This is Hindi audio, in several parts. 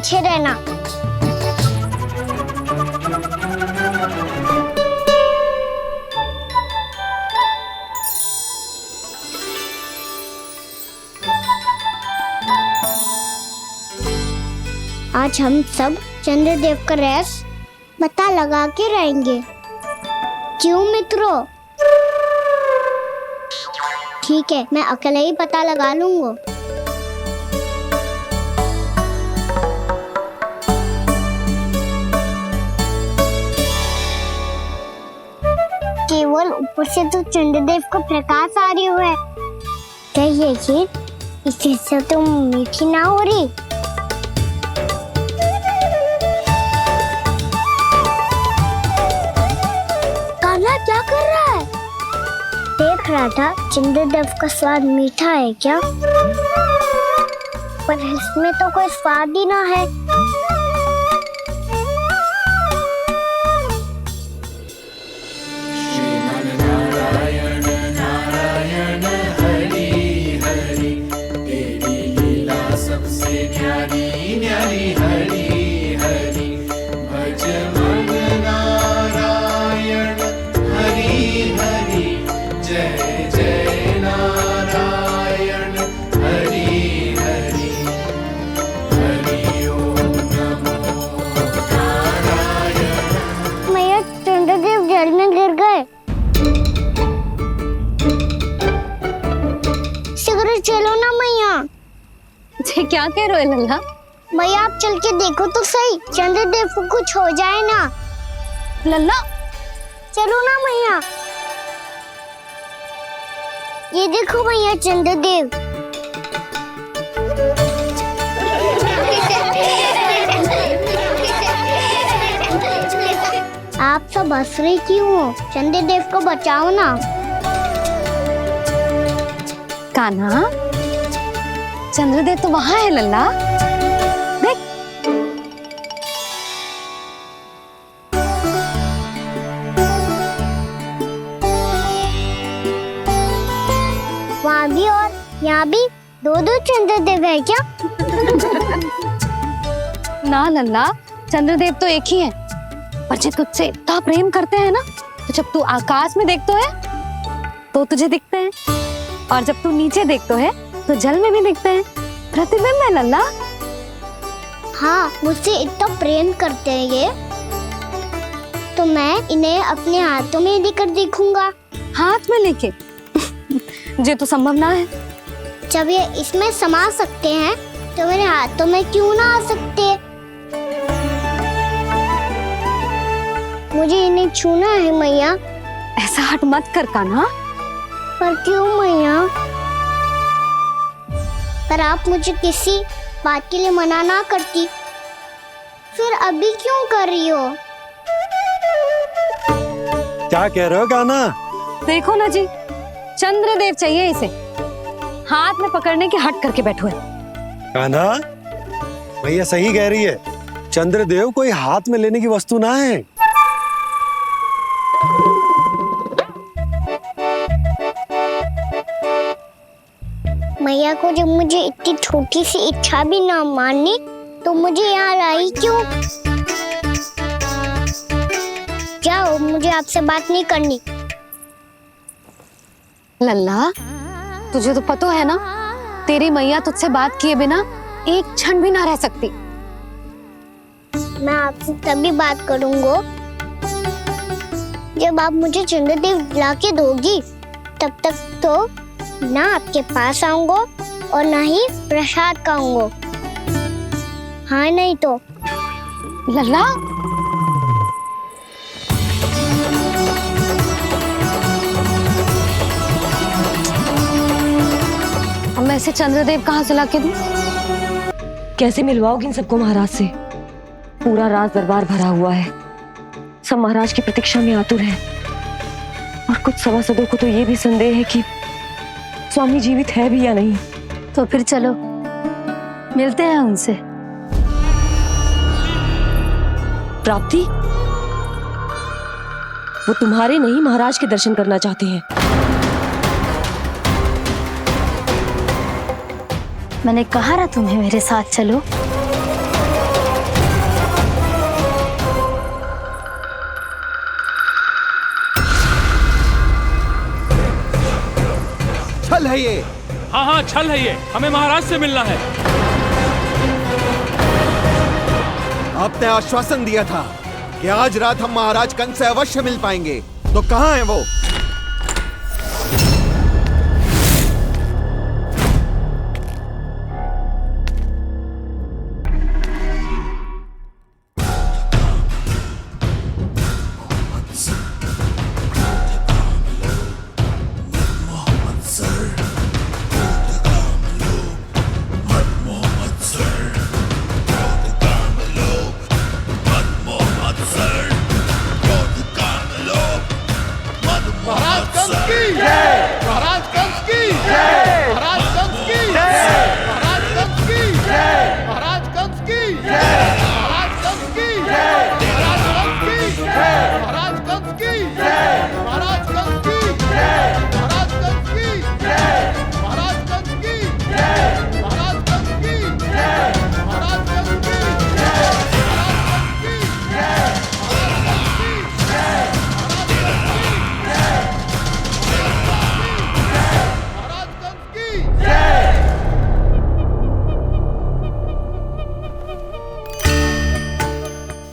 पीछे रहना। आज हम सब चंद्रदेव का रहस्य पता लगा के रहेंगे। क्यों मित्रों? ठीक है, मैं अकेले ही पता लगा लूंगा। केवल ऊपर से तो चंद्रदेव का प्रकाश आ रही है। क्या ये खीर इससे तो मीठी ना हो रही? कान्हा क्या कर रहा है? देख रहा था चंद्रदेव का स्वाद मीठा है क्या, पर इसमें तो कोई स्वाद ही ना है। चलो ना मैया। क्या कह रहे हो लल्ला? मैया आप चल के देखो तो सही, चंद्रदेव को कुछ हो जाए ना। लल्ला चलो ना मैया। ये देखो मैया चंद्रदेव। आप सब हंस रही क्यों हो? चंद्रदेव को बचाओ ना। कान्हा, चंद्रदेव तो वहां है लल्ला, देख। वहाँ भी और यहाँ भी दो दो चंद्रदेव है क्या? ना लल्ला, चंद्रदेव तो एक ही है। पर जब तुझसे इतना प्रेम करते हैं ना, तो जब तू आकाश में देखतो है तो तुझे दिखते हैं, और जब तू नीचे देखतो है तो जल में भी दिखते हैं। प्रतिबिंब है लल्ला। हाँ, मुझसे इतना प्रेम करते हैं ये, तो मैं इन्हें अपने हाथों में लेकर देखूंगा। हाथ में लेके? ये तो संभव ना है। जब ये इसमें समा सकते हैं तो मेरे हाथों में क्यों ना आ सकते? मुझे इन्हें छूना है मैया। ऐसा हट मत कर कान्हा। पर क्यों मैया? पर आप मुझे किसी बात के लिए मना ना करती, फिर अभी क्यों कर रही हो? क्या कह रहे हो कान्हा? देखो ना जी, चंद्रदेव चाहिए इसे, हाथ में पकड़ने के हट करके बैठो है। कान्हा, भैया सही कह रही है, चंद्रदेव कोई हाथ में लेने की वस्तु ना है। मैया को जब मुझे इतनी छोटी सी इच्छा भी ना माननी, तो मुझे यहाँ लाई क्यों? जाओ, मुझे आपसे बात नहीं करनी। लल्ला, तुझे तो पता है ना, तेरी मैया तुझसे बात किए बिना एक क्षण भी ना रह सकती। मैं आपसे तभी बात करूंगा जब आप मुझे चंद्रदेव ला के दोगी। तब तक तो ना आपके पास आऊंगा और ना ही प्रसाद खाऊंगा। हाँ नहीं तो? लल्ला, अब मैं इसे चंद्रदेव कहाँ से लाके दूं? कैसे मिलवाओगे इन सबको महाराज से? पूरा राज दरबार भरा हुआ है, सब महाराज की प्रतीक्षा में आतुर हैं। और कुछ सभासदों को तो ये भी संदेह है कि स्वामी जीवित है भी या नहीं। तो फिर चलो मिलते हैं उनसे। प्राप्ति, वो तुम्हारे नहीं महाराज के दर्शन करना चाहते हैं। मैंने कहा ना तुम्हें मेरे साथ चलो। हाँ हाँ छल है ये, हमें महाराज से मिलना है। आपने आश्वासन दिया था कि आज रात हम महाराज कंस से अवश्य मिल पाएंगे, तो कहाँ है वो?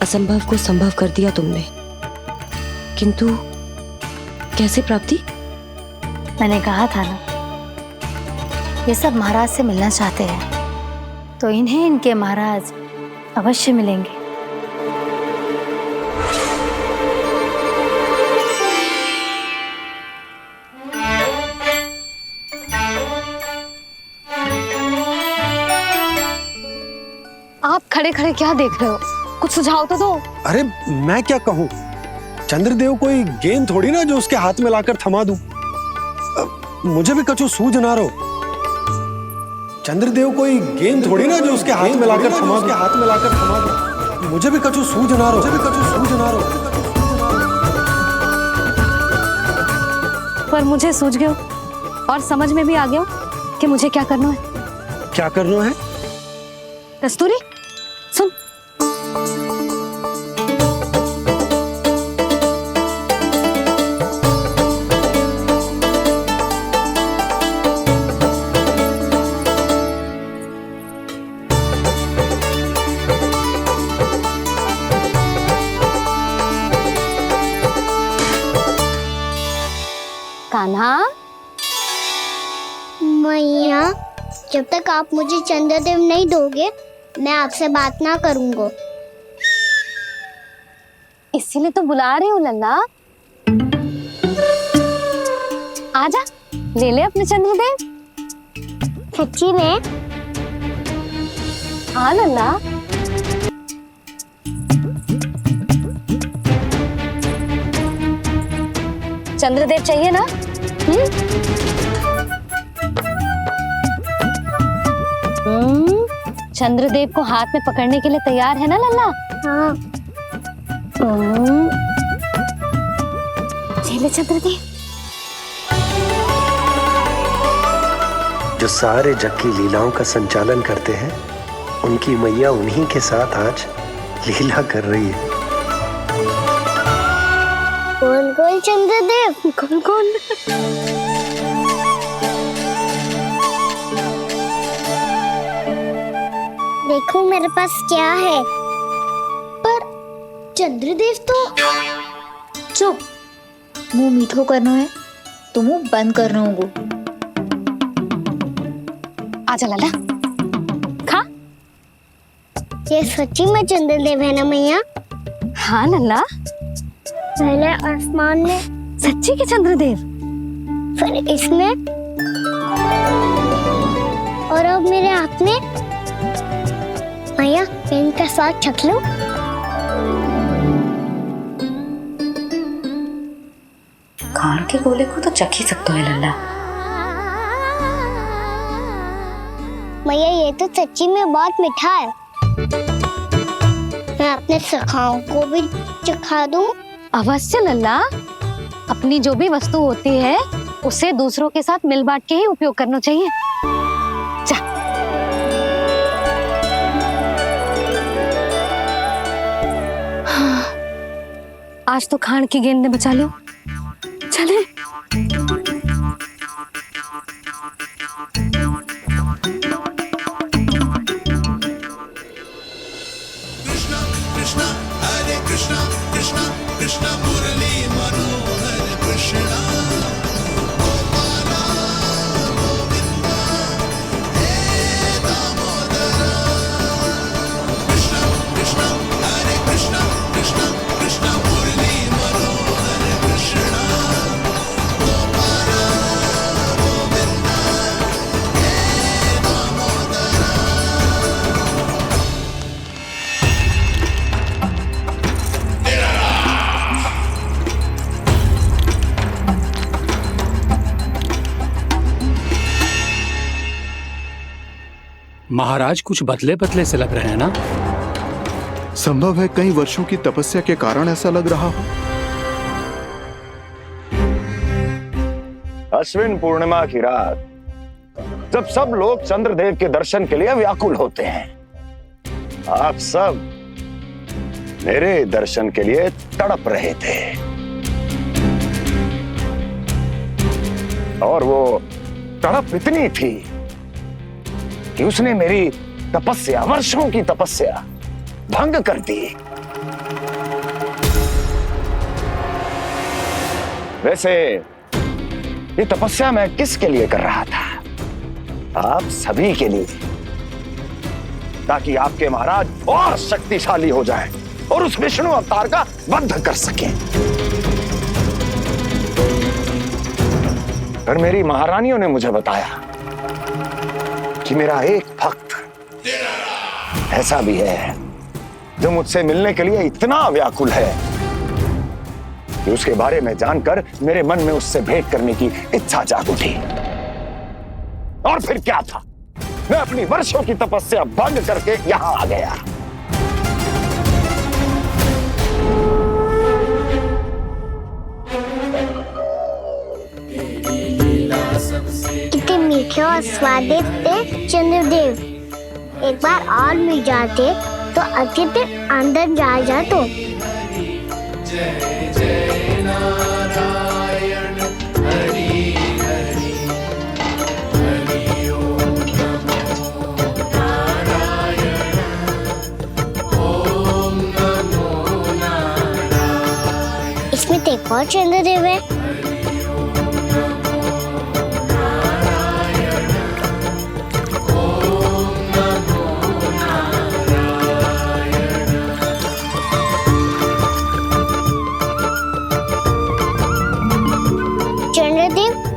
असंभव को संभव कर दिया तुमने, किंतु कैसे प्राप्ति? मैंने कहा था ना, ये सब महाराज से मिलना चाहते हैं, तो इन्हें इनके महाराज अवश्य मिलेंगे। आप खड़े खड़े क्या देख रहे हो? कुछ सुझाव तो दो। अरे मैं क्या कहूँ, चंद्रदेव कोई गेंद थोड़ी ना जो उसके हाथ में लाकर थमा दूं। मुझे भी कछु सूझ ना रहो। चंद्रदेव कोई गेंद थोड़ी ना जो उसके हाथ में लाकर थमा दूं। मुझे भी कछु सूझ ना रहो। पर मुझे सूझ गयो और समझ में भी आ गया कि मुझे क्या करना है। क्या करना है? कस्तूरी सुन, कान्हा। मैया, जब तक आप मुझे चंद्रदेव नहीं दोगे मैं आपसे बात ना करूंगा। इसीलिए तो बुला रही हूँ लल्ला। आजा, ले ले अपने चंद्रदेव। सच्ची में? हाँ लल्ला। चंद्रदेव चाहिए ना? चंद्रदेव को हाथ में पकड़ने के लिए तैयार है ना लल्ला? हाँ। ले चंद्रदेव। जो सारे जग की लीलाओं का संचालन करते हैं, उनकी मैया उन्हीं के साथ आज लीला कर रही है। कौन कौन चंद्रदेव? कौन कौन? देखो मेरे पास क्या है। पर चंद्रदेव तो चुप, मुंह मीठो करना है तो मुंह बंद करना होगा। आजा लल्ला, खा। ये सच्ची में चंद्रदेव है ना मैया? हाँ लल्ला, पहले आसमान में, सच्ची के चंद्रदेव। फिर इसमें, और अब मेरे हाथ में। मैया, इनका स्वाद चख लो। खान के गोले को तो चख ही सकते है लल्ला। मैया, ये तो सच्ची में बहुत मीठा है। मैं अपने सखाओं को भी चखा दूं? अवश्य लल्ला। अपनी जो भी वस्तु होती है उसे दूसरों के साथ मिल बांट के ही उपयोग करना चाहिए। जा। आज तो खान की गेंद ने बचा लो। चले। महाराज कुछ बदले बदले से लग रहे हैं ना। संभव है कई वर्षों की तपस्या के कारण ऐसा लग रहा हो। अश्विन पूर्णिमा की रात जब सब लोग चंद्रदेव के दर्शन के लिए व्याकुल होते हैं, आप सब मेरे दर्शन के लिए तड़प रहे थे। और वो तड़प इतनी थी कि उसने मेरी तपस्या, वर्षों की तपस्या भंग कर दी। वैसे ये तपस्या मैं किसके लिए कर रहा था? आप सभी के लिए, ताकि आपके महाराज और शक्तिशाली हो जाएं और उस विष्णु अवतार का वध कर सकें। पर मेरी महारानियों ने मुझे बताया कि मेरा एक भक्त ऐसा भी है जो मुझसे मिलने के लिए इतना व्याकुल है कि उसके बारे में जानकर मेरे मन में उससे भेंट करने की इच्छा जाग उठी। और फिर क्या था, मैं अपनी वर्षों की तपस्या भंग करके यहां आ गया। कितने मीठे और स्वादिष्ट थे चंद्रदेव। एक बार और मिल जाते तो अच्छे दिन अंदर जा तो। इसमें तो एक और चंद्रदेव है।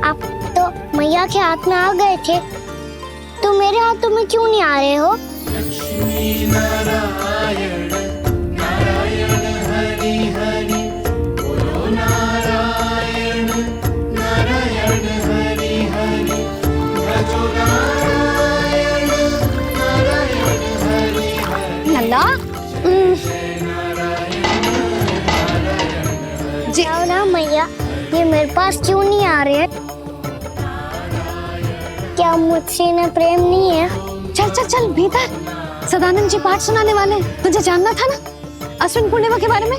आप तो मैया के हाथ में आ गए थे, तो मेरे हाथों में क्यों नहीं आ रहे हो? लक्ष्मी नारायण नारायण हरि हरि बोलो नारायण नारायण हरि हरि भजो नारायण नारायण हरि हरि। लल्ला जी ना मैया, ये मेरे पास क्यों नहीं आ रहे? क्या मुझसे इन्हें प्रेम नहीं है? चल चल चल भीतर, सदानंद जी पाठ सुनाने वाले हैं। तुझे जानना था ना अश्विन पूर्णिमा के बारे में?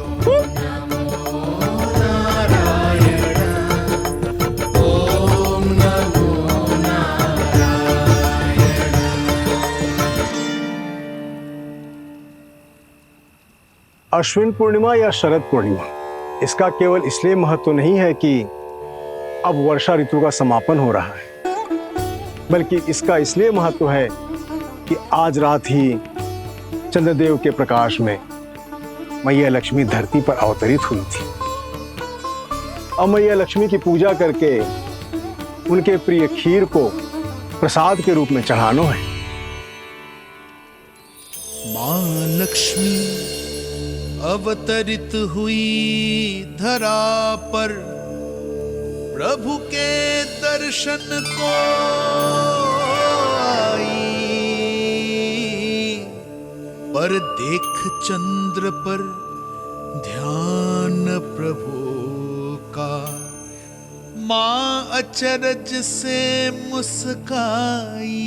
अश्विन पूर्णिमा या शरद पूर्णिमा, इसका केवल इसलिए महत्व नहीं है कि अब वर्षा ऋतु का समापन हो रहा है, बल्कि इसका इसलिए महत्व है कि आज रात ही चंद्रदेव के प्रकाश में मैया लक्ष्मी धरती पर अवतरित हुई थी। अब मैया लक्ष्मी की पूजा करके उनके प्रिय खीर को प्रसाद के रूप में चढ़ाना है। मां लक्ष्मी अवतरित हुई धरा पर, प्रभु के दर्शन को आई, पर देख चंद्र पर ध्यान प्रभु का, मां अचरज से मुस्काई।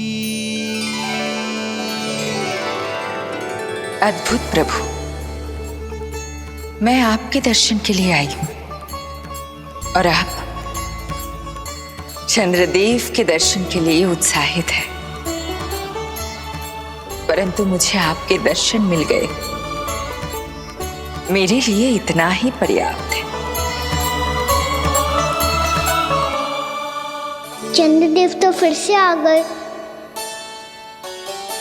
अद्भुत प्रभु, मैं आपके दर्शन के लिए आई हूं और आप चंद्रदेव के दर्शन के लिए उत्साहित है, परंतु मुझे आपके दर्शन मिल गए मेरे लिए इतना ही पर्याप्त है। चंद्रदेव तो फिर से आ गए।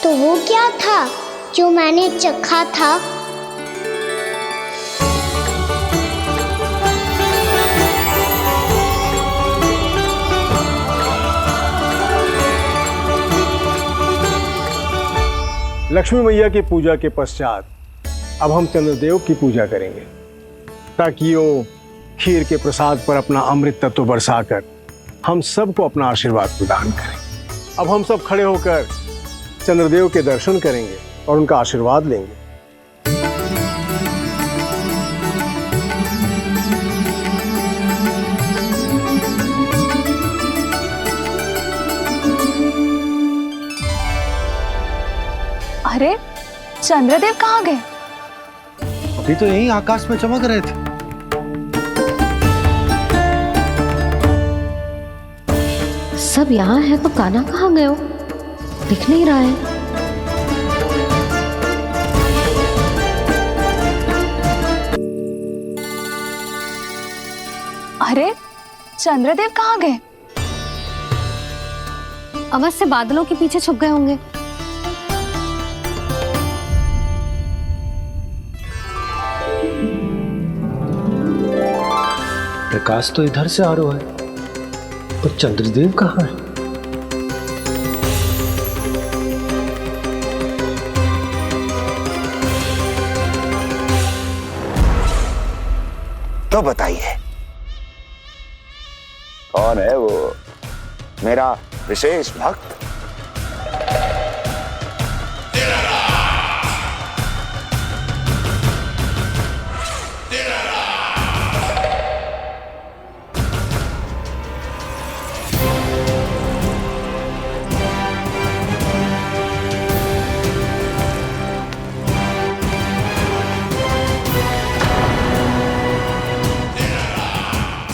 तो वो क्या था जो मैंने चखा था? लक्ष्मी मैया की पूजा के पश्चात अब हम चंद्रदेव की पूजा करेंगे ताकि वो खीर के प्रसाद पर अपना अमृत तत्व बरसाकर हम सबको अपना आशीर्वाद प्रदान करें। अब हम सब खड़े होकर चंद्रदेव के दर्शन करेंगे और उनका आशीर्वाद लेंगे। अरे चंद्रदेव कहाँ गए? अभी तो यहीं आकाश में चमक रहे थे। सब यहाँ है तो कान्हा कहाँ गए हो? दिख नहीं रहा है। अरे चंद्रदेव कहाँ गए? अवश्य बादलों के पीछे छुप गए होंगे। प्रकाश तो इधर से आ रहा है, पर चंद्रदेव कहाँ है? तो बताइए कौन है वो मेरा विशेष भक्त?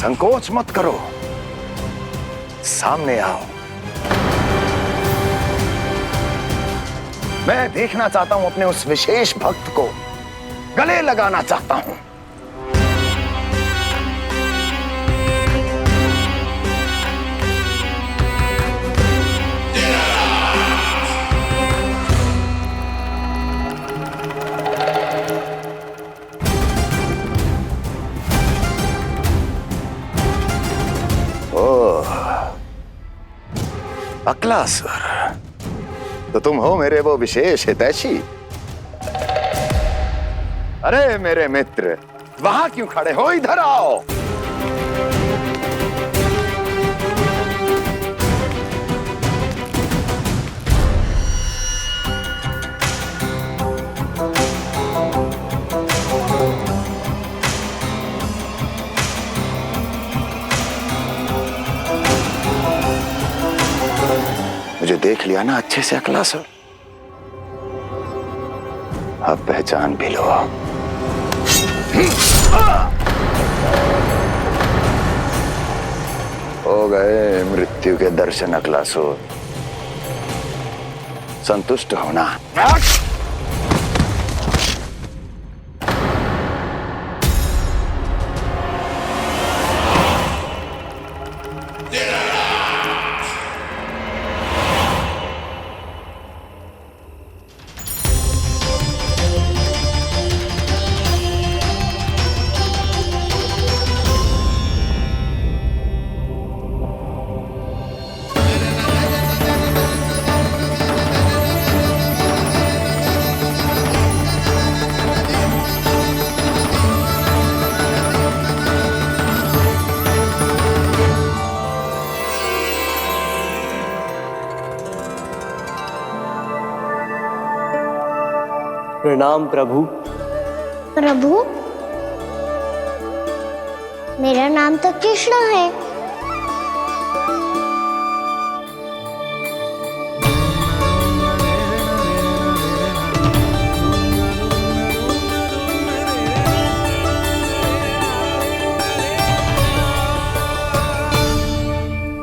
संकोच मत करो, सामने आओ। मैं देखना चाहता हूं अपने उस विशेष भक्त को, गले लगाना चाहता हूं। अक्लासुर, तो तुम हो मेरे वो विशेष हितैषी। अरे मेरे मित्र, वहां क्यों खड़े हो? इधर आओ। मुझे देख लिया ना अच्छे से अक्लासुर? अब पहचान भी लो। हो गए मृत्यु के दर्शन अक्लासुर, संतुष्ट होना। प्रणाम प्रभु। प्रभु, मेरा नाम तो कृष्ण है।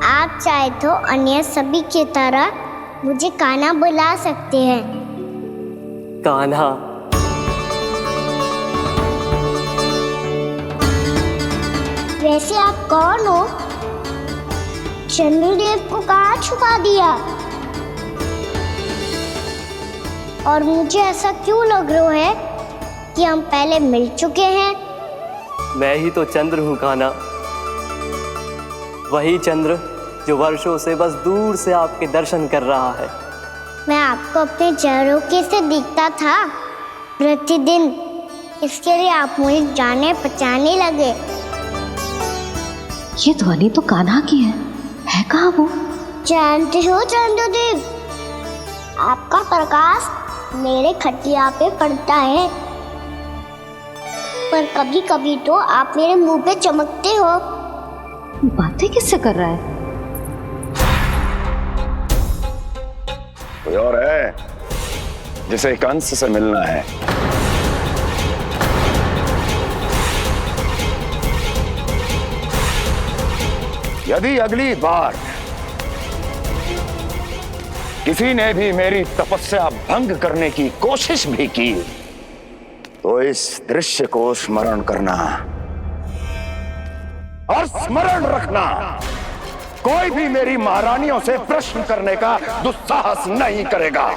आप चाहे तो अन्य सभी की तरह मुझे कान्हा बुला सकते हैं। कान्हा, वैसे आप कौन हो? चंद्रदेव को कहाँ छुपा दिया? और मुझे ऐसा क्यों लग रहा है कि हम पहले मिल चुके हैं? मैं ही तो चंद्र हूँ कान्हा, वही चंद्र जो वर्षों से बस दूर से आपके दर्शन कर रहा है। मैं आपको अपने झरोखे से दिखता था प्रतिदिन, इसके लिए आप मुझे जाने पहचाने लगे। ये ध्वनि तो कान्हा की है कहाँ वो? जानते हो चंद्रदेव, आपका प्रकाश मेरे खटिया पे पड़ता है, पर कभी कभी तो आप मेरे मुंह पे चमकते हो। बातें किससे कर रहा है? कोई और है जिसे कंस से मिलना है? यदि अगली बार किसी ने भी मेरी तपस्या भंग करने की कोशिश भी की तो इस दृश्य को स्मरण करना और स्मरण रखना, कोई भी मेरी महारानियों से प्रश्न करने का दुस्साहस नहीं करेगा।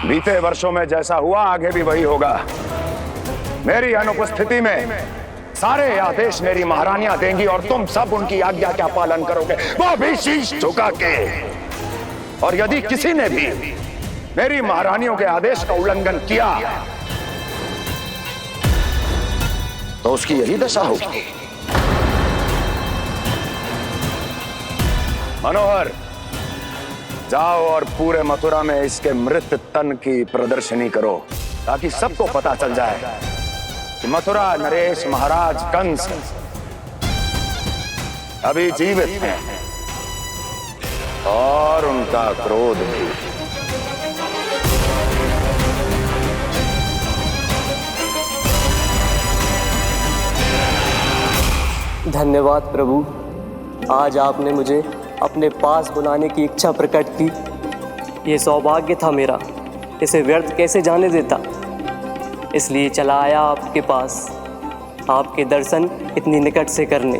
बीते वर्षों में जैसा हुआ आगे भी वही होगा। मेरी अनुपस्थिति में सारे आदेश मेरी महारानियां देंगी और तुम सब उनकी आज्ञा का पालन करोगे, वो भी शीश झुका के। और यदि किसी ने भी मेरी महारानियों के आदेश का उल्लंघन किया तो उसकी यही दशा होगी। मनोहर, जाओ और पूरे मथुरा में इसके मृत तन की प्रदर्शनी करो ताकि सबको पता चल जाए कि मथुरा नरेश महाराज कंस अभी जीवित हैं और उनका क्रोध भी। धन्यवाद प्रभु, आज आपने मुझे अपने पास बुलाने की इच्छा प्रकट की। ये सौभाग्य था मेरा, इसे व्यर्थ कैसे जाने देता। इसलिए चला आया आपके पास, आपके दर्शन इतनी निकट से करने।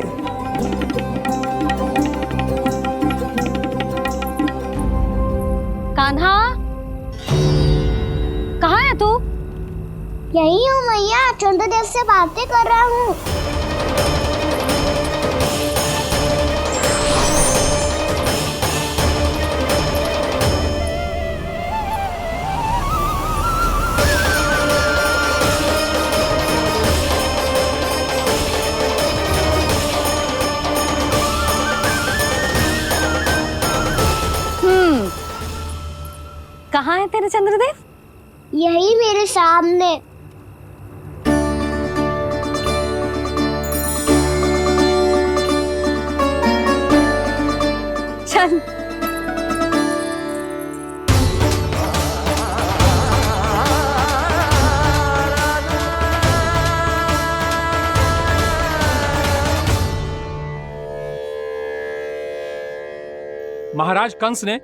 कान्हा, कहाँ है तू? यही हूँ मैया, चंद्रदेव से बातें कर रहा हूँ। कहाँ है तेरे चंद्रदेव? यही मेरे सामने। चल। महाराज कंस ने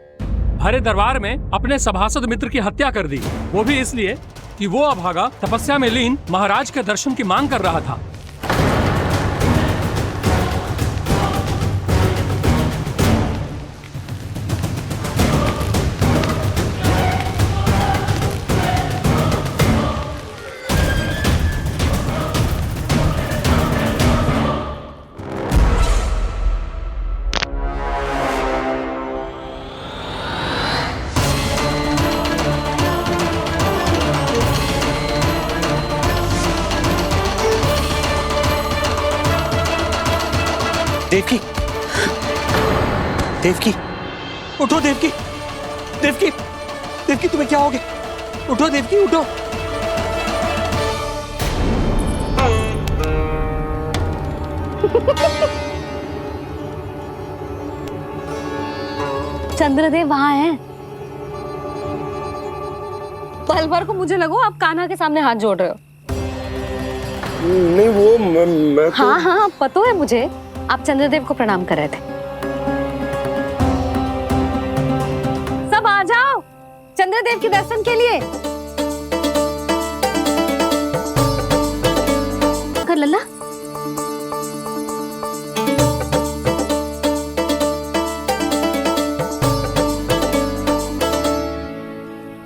भरे दरबार में अपने सभासद मित्र की हत्या कर दी, वो भी इसलिए कि वो अभागा तपस्या में लीन महाराज के दर्शन की मांग कर रहा था। देवकी, देवकी, उठो देवकी, देवकी, देवकी तुम्हें क्या हो गया? उठो देवकी, उठो। चंद्रदेव वहां हैं। पल भर को मुझे लगो आप कान्हा के सामने हाथ जोड़ रहे हो। नहीं, वो मैं तो... हाँ हाँ, पता है मुझे, आप चंद्रदेव को प्रणाम कर रहे थे। सब आ जाओ चंद्रदेव के दर्शन के लिए। लल्ला।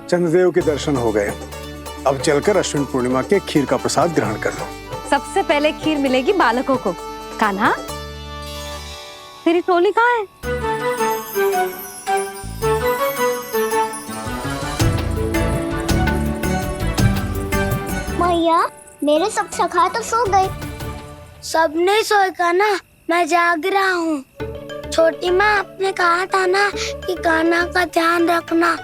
चंद्रदेव के दर्शन हो गए, अब चलकर अश्विन पूर्णिमा के खीर का प्रसाद ग्रहण कर लो। सबसे पहले खीर मिलेगी बालकों को। कान्हा, तेरी टोली कहाँ है? मैया, मेरे सब सखा तो सो गए। सब नहीं सोए कान्हा, मैं जाग रहा हूँ। छोटी माँ, आपने कहा था ना कि कान्हा का ध्यान रखना।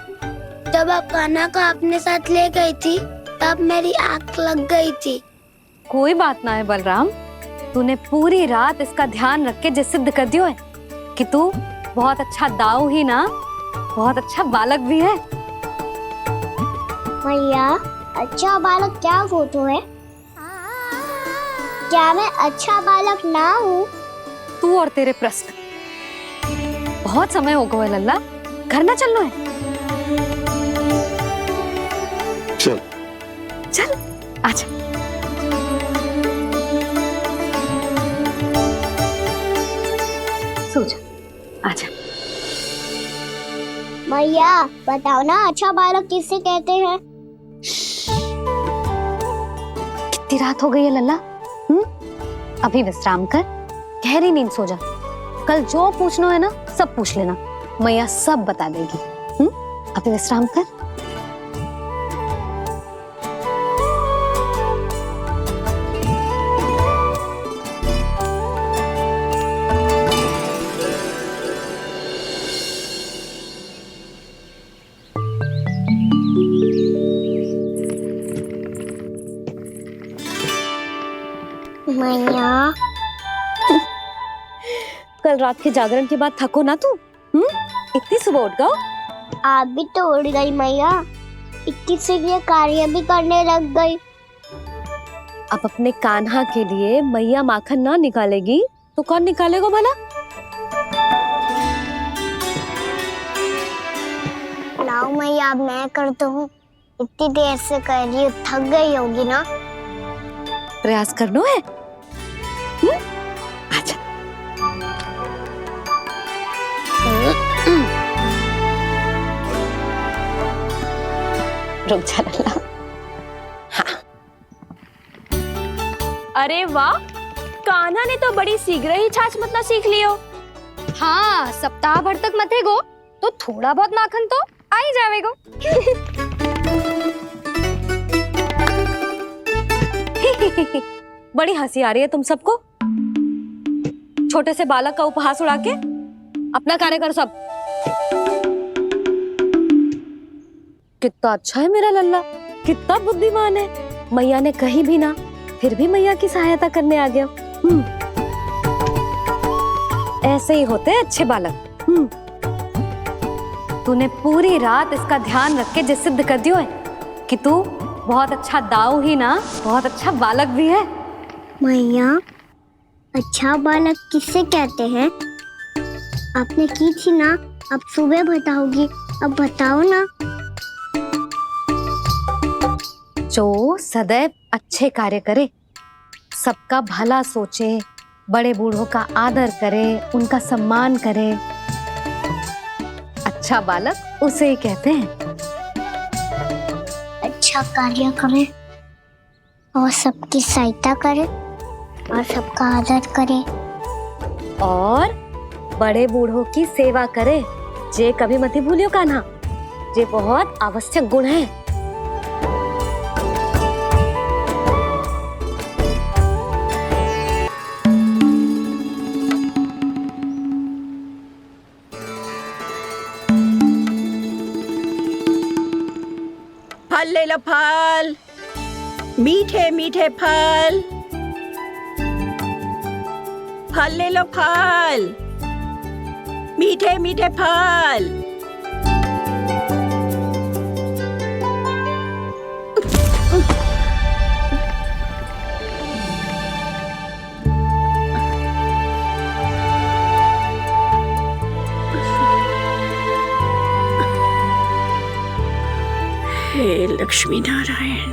जब आप कान्हा को अपने साथ ले गई थी तब मेरी आँख लग गई थी। कोई बात ना है बलराम, तूने पूरी रात इसका ध्यान रख के जिस सिद्ध कर दियो है कि तू बहुत अच्छा दाऊ ही ना, बहुत अच्छा बालक भी है। मैया, अच्छा बालक क्या फोटो है? क्या मैं अच्छा बालक ना हूँ? तू और तेरे प्रश्न। बहुत समय हो गया लल्ला, घर ना चलना है। चल चल आजा। सो जा, आजा। मैया, बताओ ना, अच्छा बालक किससे कहते हैं? कितनी रात हो गई है लल्ला? अभी विश्राम कर, गहरी नींद सो जा। कल जो पूछना है ना सब पूछ लेना, मैया सब बता देगी। अभी विश्राम कर। मैया, कल रात के जागरण के बाद थको ना तू? इतनी सुबह उठ गओ? आप भी तो उड़ गई मैया, इतनी शीघ्र कार्य भी करने लग गई। अब अपने कान्हा के लिए मैया माखन ना निकालेगी तो कौन निकालेगा भला? लाओ मैया, अब मैं करता हूँ। इतनी देर से कर रही हूँ, थक गई होगी ना। प्रयास करना है। आजा। रुक जा लल्ला। हाँ। अरे वाह, कान्हा ने तो बड़ी शीघ्र ही छाछ मतना सीख लियो। हाँ, सप्ताह भर तक मते गो तो थोड़ा बहुत माखन तो आ ही जावेगो। बड़ी हंसी आ रही है तुम सबको। छोटे से बालक का उपहास उड़ा के अपना कार्य करो सब। कितना अच्छा है मेरा लल्ला, कितना बुद्धिमान है। मैया ने कही भी ना, फिर भी मैया की सहायता करने आ गया। ऐसे ही होते हैं अच्छे बालक। तूने पूरी रात इसका ध्यान रख के जिस सिद्ध कर दियो है कि तू बहुत अच्छा दाऊ ही ना, बहुत अच्छा बालक भी है। मैया, अच्छा बालक किससे कहते हैं? आपने की थी ना, अब सुबह बताओगी। अब बताओ ना। जो सदैव अच्छे कार्य करे, सबका भला सोचे, बड़े बूढ़ों का आदर करे, उनका सम्मान करे, अच्छा बालक उसे ही कहते हैं। अच्छा कार्य करे और सबकी सहायता करे और सबका आदर करे और बड़े बूढ़ों की सेवा करे। जे कभी मत भूलियो कान्हा, जे बहुत आवश्यक गुण है। फल ले लो, फल, मीठे मीठे फल। फल ले लो, फल, मीठे मीठे फल। हे लक्ष्मी नारायण।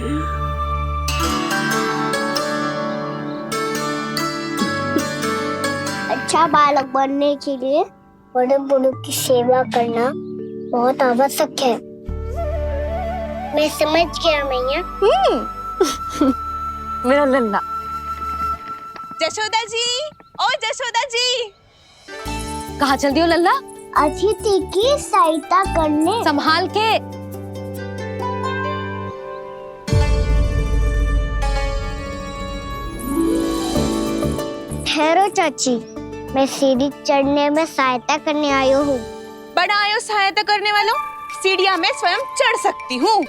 अच्छा बालक बनने के लिए बड़े बूढ़ों की सेवा करना बहुत आवश्यक है। मैं समझ गया मैया। मेरा लल्ला। जशोदा जी, ओ जशोदा जी, कहाँ चल रही हो लल्ला? अतिथि की सहायता करने। संभाल के। ठहरो चाची, मैं सीढ़ी चढ़ने में सहायता करने आई हूँ। बड़ा आयो सहायता करने वालों, सीढ़ियां मैं स्वयं चढ़ सकती हूँ।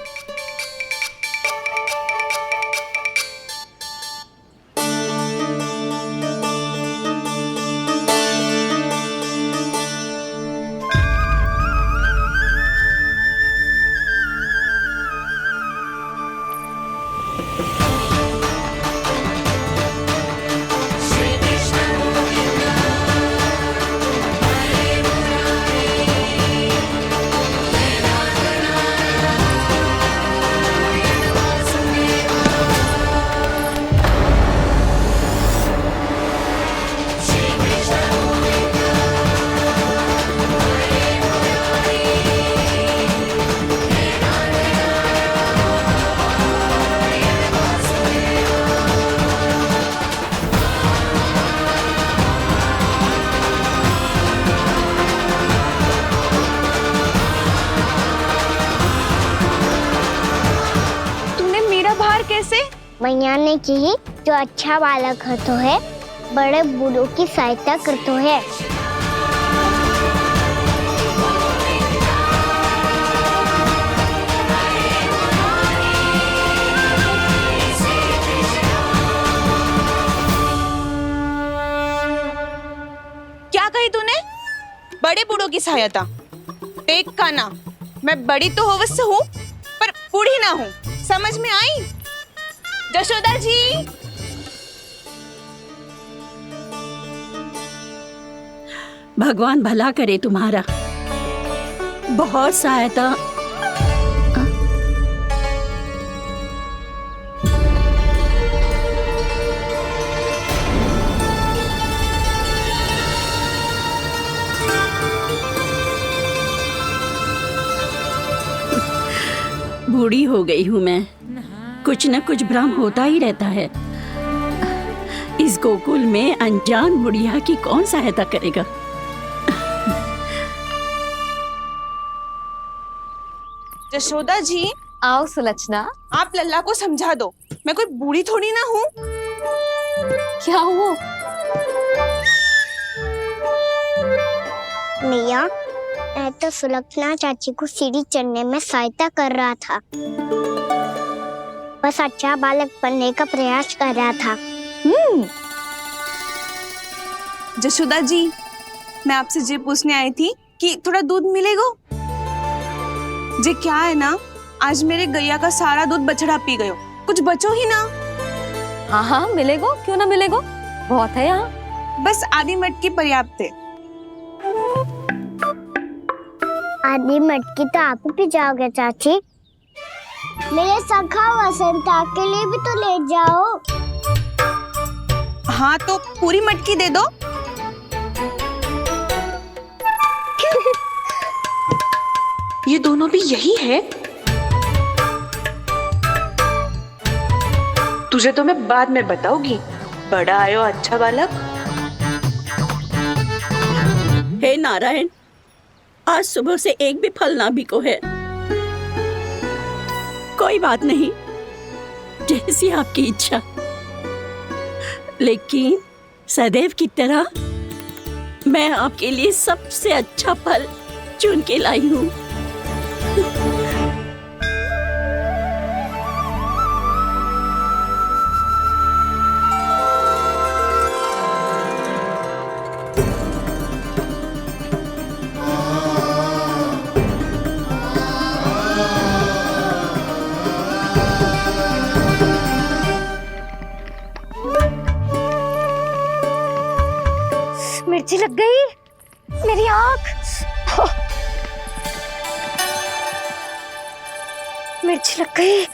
मैया ने की जो अच्छा बालक होतो है बड़े बूढ़ों की सहायता करतो है। क्या कही तूने? बड़े बूढ़ों की सहायता? देख काना, मैं बड़ी तो अवश्य हूँ पर बूढ़ी ना हूँ, समझ में आई? जशोदा जी, भगवान भला करे तुम्हारा। बहुत सहायता। बूढ़ी हो गई हूँ मैं, कुछ न कुछ भ्रम होता ही रहता है। इस गोकुल में अनजान बुढ़िया की कौन सहायता करेगा? जशोदा जी, आओ सुलक्षणा। आप लल्ला को समझा दो, मैं कोई बूढ़ी थोड़ी ना हूँ। क्या हुआ? मैया, मैं तो सुलक्षणा चाची को सीढ़ी चढ़ने में सहायता कर रहा था, बस अच्छा बालक बनने का प्रयास कर रहा था। जशोदा जी, मैं आपसे ये पूछने आई थी कि थोड़ा दूध मिलेगा? जे क्या है ना, आज मेरे गैया का सारा दूध बछड़ा पी गयो, कुछ बचो ही ना। हाँ हाँ मिलेगो, क्यों ना मिलेगो, बहुत है यहाँ। बस आधी मटकी पर्याप्त है। आधी मटकी तो आप ही पी जाओगे चाची। मेरे सखा वसंता के लिए भी तो ले जाओ। हाँ तो पूरी मटकी दे दो। ये दोनों भी यही है? तुझे तो मैं बाद में बताऊंगी। बड़ा आयो अच्छा बालक। हे नारायण, आज सुबह से एक भी फल ना बिको है। कोई बात नहीं, जैसी आपकी इच्छा, लेकिन सदैव की तरह मैं आपके लिए सबसे अच्छा फल चुन के लाई हूँ। मिर्ची लग गई मेरी आँख। मिर्ची लग गई।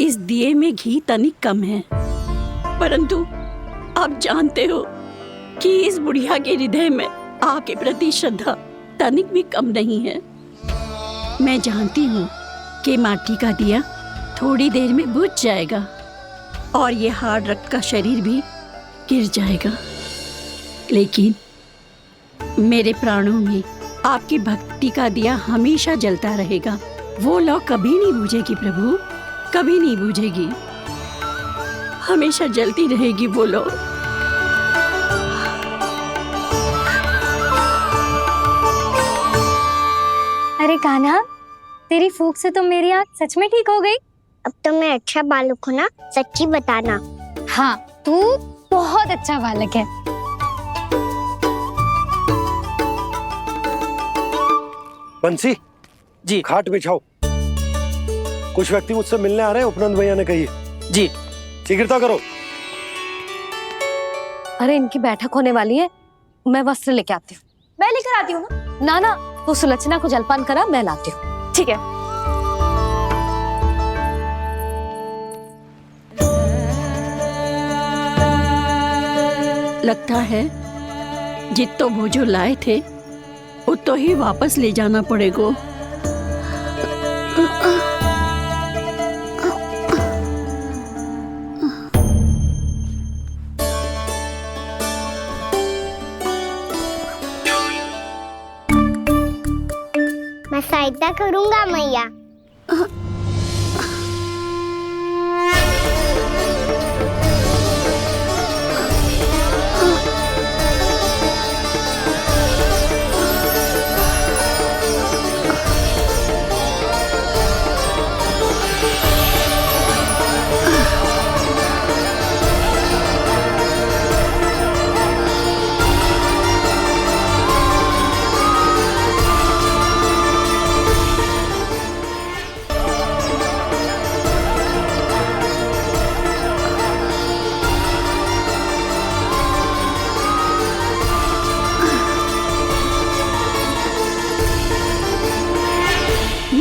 इस दिए में घी तनिक कम है, परंतु आप जानते हो कि इस बुढ़िया के हृदय में आपके प्रति श्रद्धा तनिक भी कम नहीं है। मैं जानती हूँ कि माटी का दिया थोड़ी देर में बुझ जाएगा और ये हार्ड रक्त का शरीर भी गिर जाएगा, लेकिन मेरे प्राणों में आपकी भक्ति का दिया हमेशा जलता रहेगा। वो लौ कभी नहीं बुझेगी प्रभु, कभी नहीं बुझेगी, हमेशा जलती रहेगी वो लौ। अरे कान्हा, तेरी फूंक से तो मेरी आँख सच में ठीक हो गई। अब तो मैं अच्छा बालक हूँ ना, सच्ची बताना। हाँ, तू बहुत अच्छा बालक है। बंसी जी, खाट बिछाओ। कुछ व्यक्ति मुझसे मिलने आ रहे हैं, उपनंद भैया ने कही है। जी, शीघ्रता करो। अरे इनकी बैठक होने वाली है, मैं वस्त्र लेके आती हूँ। मैं लेकर आती हूँ ना। ना ना, तो सुलक्षणा को जलपान करा, मैं लाती हूँ। ठीक है। लगता है जितो वो जो लाए थे उतो ही वापस ले जाना पड़ेगा। मैं सहायता करूंगा मैया।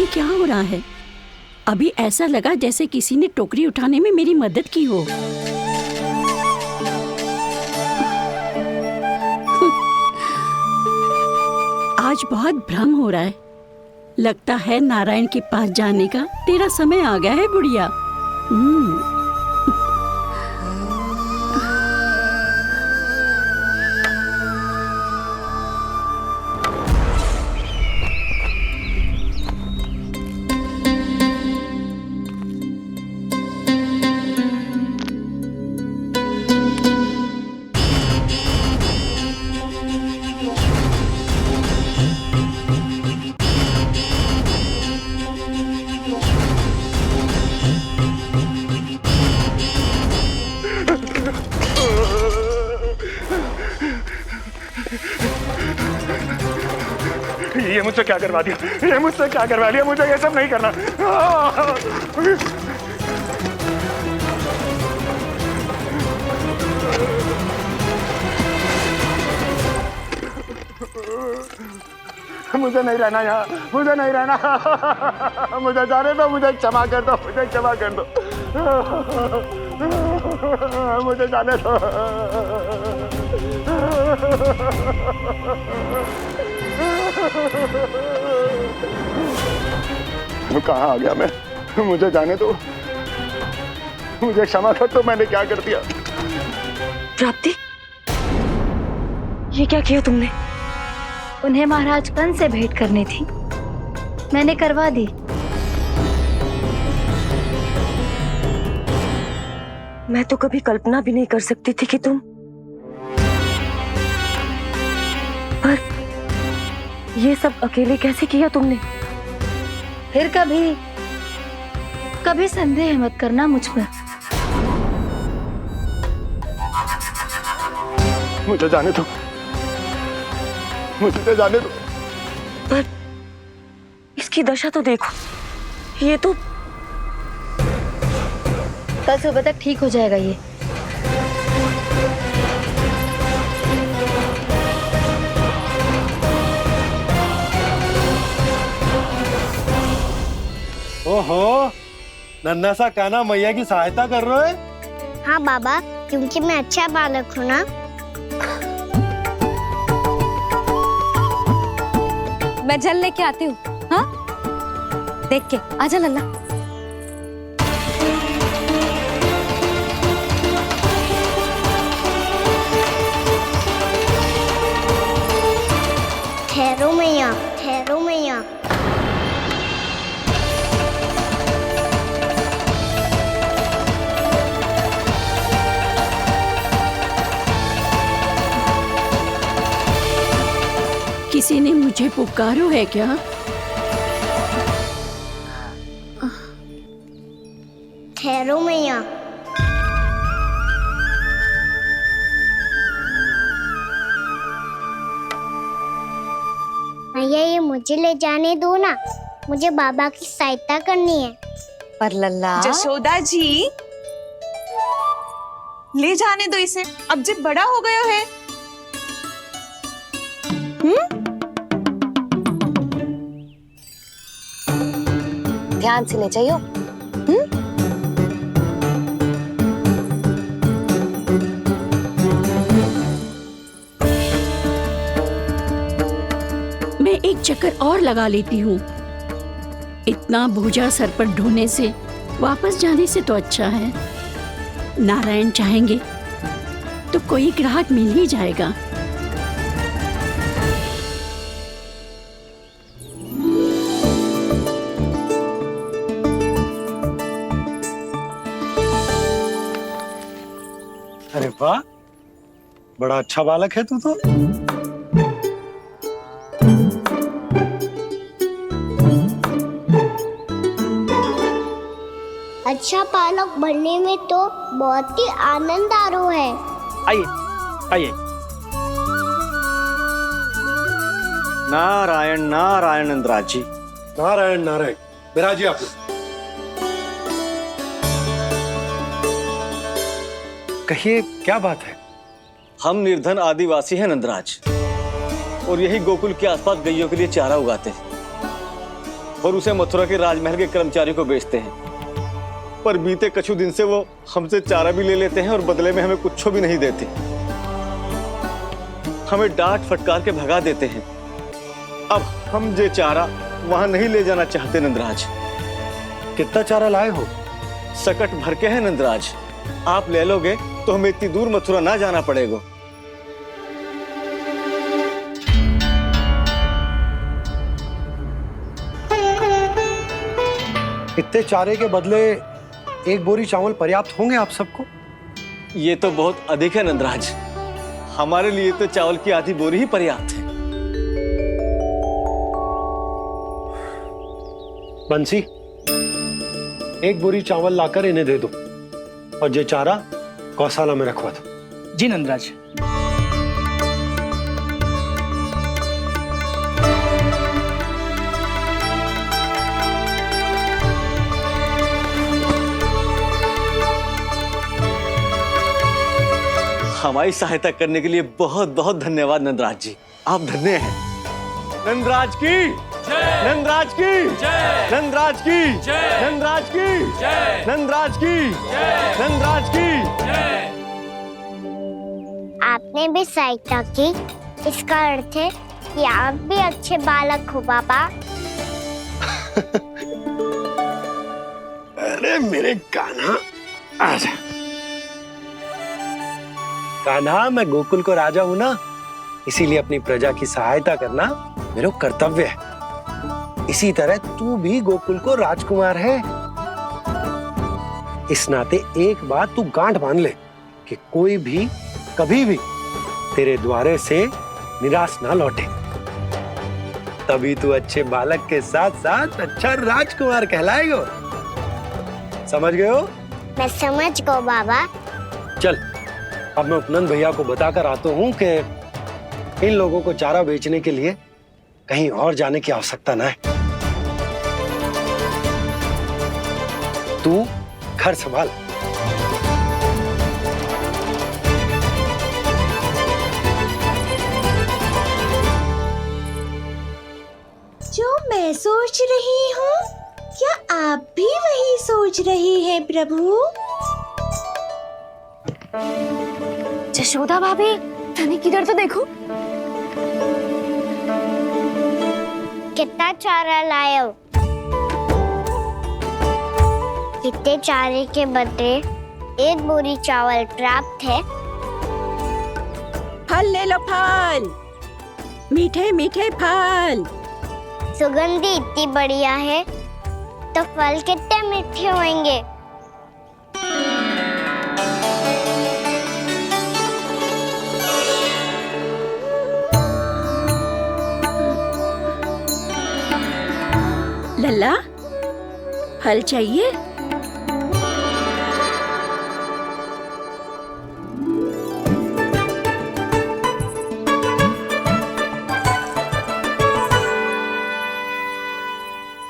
क्या हो रहा है? अभी ऐसा लगा जैसे किसी ने टोकरी उठाने में मेरी मदद की हो। आज बहुत भ्रम हो रहा है। लगता है नारायण के पास जाने का तेरा समय आ गया है बुढ़िया। ये मुझसे क्या करवा दिया, ये मुझसे क्या करवा दिया, मुझे ये सब नहीं करना। मुझे नहीं रहना यहाँ, मुझे नहीं रहना, मुझे जाने दो, मुझे क्षमा कर दो, मुझे क्षमा कर दो, मुझे जाने दो। कहाँ आ गया मैं? मुझे जाने दो, मुझे क्षमा कर दो, मैंने क्या कर दिया? प्राप्ति, ये क्या किया तुमने? उन्हें महाराज कंस से भेंट करनी थी, मैंने करवा दी। मैं तो कभी कल्पना भी नहीं कर सकती थी कि तुम, पर ये सब अकेले कैसे किया तुमने? फिर कभी संदेह मत करना मुझ पर। मुझे जाने दो, मुझे जाने दो। पर इसकी दशा तो देखो, ये तो कल सुबह तक ठीक हो जाएगा ये। ओहो, नन्हा सा कान्हा मैया की सहायता कर रहे हो? हाँ बाबा, क्योंकि मैं अच्छा बालक हूँ ना। मैं जल लेके आती हूँ। हाँ, देख के आजा लल्ला। ठहरो मैया, ठहरो मैया। किसी ने मुझे पुकारो है क्या? ठहरो मैया। मैया, ये मुझे ले जाने दो ना, मुझे बाबा की सहायता करनी है। पर लल्ला। जशोदा जी, ले जाने दो इसे, अब जब बड़ा हो गया है। ध्यान से ले जाइयो। मैं एक चक्कर और लगा लेती हूँ। इतना बोझा सर पर ढोने से वापस जाने से तो अच्छा है नारायण चाहेंगे तो कोई ग्राहक मिल ही जाएगा। अरे वाह, बड़ा अच्छा बालक है तू तो। अच्छा बालक बनने में तो बहुत ही आनंद आ रहा है। आइए आइए। नारायण नारायण नंदराज जी। नारायण नारायण। बिराजिए आप। कहिए क्या बात है? हम निर्धन आदिवासी हैं नंदराज, और यही गोकुल के आसपास गैयों के लिए चारा उगाते हैं और उसे मथुरा के राजमहल के कर्मचारियों को बेचते हैं। पर बीते कुछ दिन से वो हमसे चारा भी ले लेते हैं और बदले में हमें कुछ भी नहीं देते। हमें डांट फटकार के भगा देते हैं। अब हम ये चारा वहां नहीं ले जाना चाहते नंदराज। कितना चारा लाए हो? सकट भर के है नंदराज। आप ले लोगे तो हमें इतनी दूर मथुरा ना जाना पड़ेगा। इतने चारे के बदले एक बोरी चावल पर्याप्त होंगे आप सबको? ये तो बहुत अधिक है नंदराज। हमारे लिए तो चावल की आधी बोरी ही पर्याप्त है। बंसी, एक बोरी चावल लाकर इन्हें दे दो और ये चारा गौशाला में रखवा दो। जी नंदराज। हमारी सहायता करने के लिए बहुत बहुत धन्यवाद नंदराज जी। आप धन्य हैं। नंदराज की जय, नंदराज की जय, नंदराज की जय, नंदराज की जय, नंदराज की जय, नंदराज की जय। आपने भी सहायता की, इसका अर्थ है कि आप भी अच्छे बालक हो बाबा। अरे मेरे कान्हा, आजा। कान्हा, मैं गोकुल को राजा हूं ना, इसीलिए अपनी प्रजा की सहायता करना मेरा कर्तव्य है। इसी तरह तू भी गोकुल को राजकुमार है। इस नाते एक बात तू गांठ बांध ले कि कोई भी कभी भी तेरे द्वारे से निराश ना लौटे। तभी तू अच्छे बालक के साथ साथ अच्छा राजकुमार कहलाएगा। समझ गए हो? मैं समझ गया बाबा। चल, अब मैं उपनंद भैया को बताकर आता हूँ कि इन लोगों को चारा बेचने के लिए कहीं और जाने की आवश्यकता ना है। तू घर संभाल। जो मैं सोच रही हूँ क्या आप भी वही सोच रहे हैं प्रभु? जशोदा भाभी, तनिक इधर तो देखो। कितना चारा लाए हो? कितने चारे के बदले 1 बोरी चावल प्राप्त है। फल ले लो, फल, मीठे मीठे फल। सुगंधी इतनी बढ़िया है तो फल कितने मीठे होंगे। लल्ला, फल चाहिए?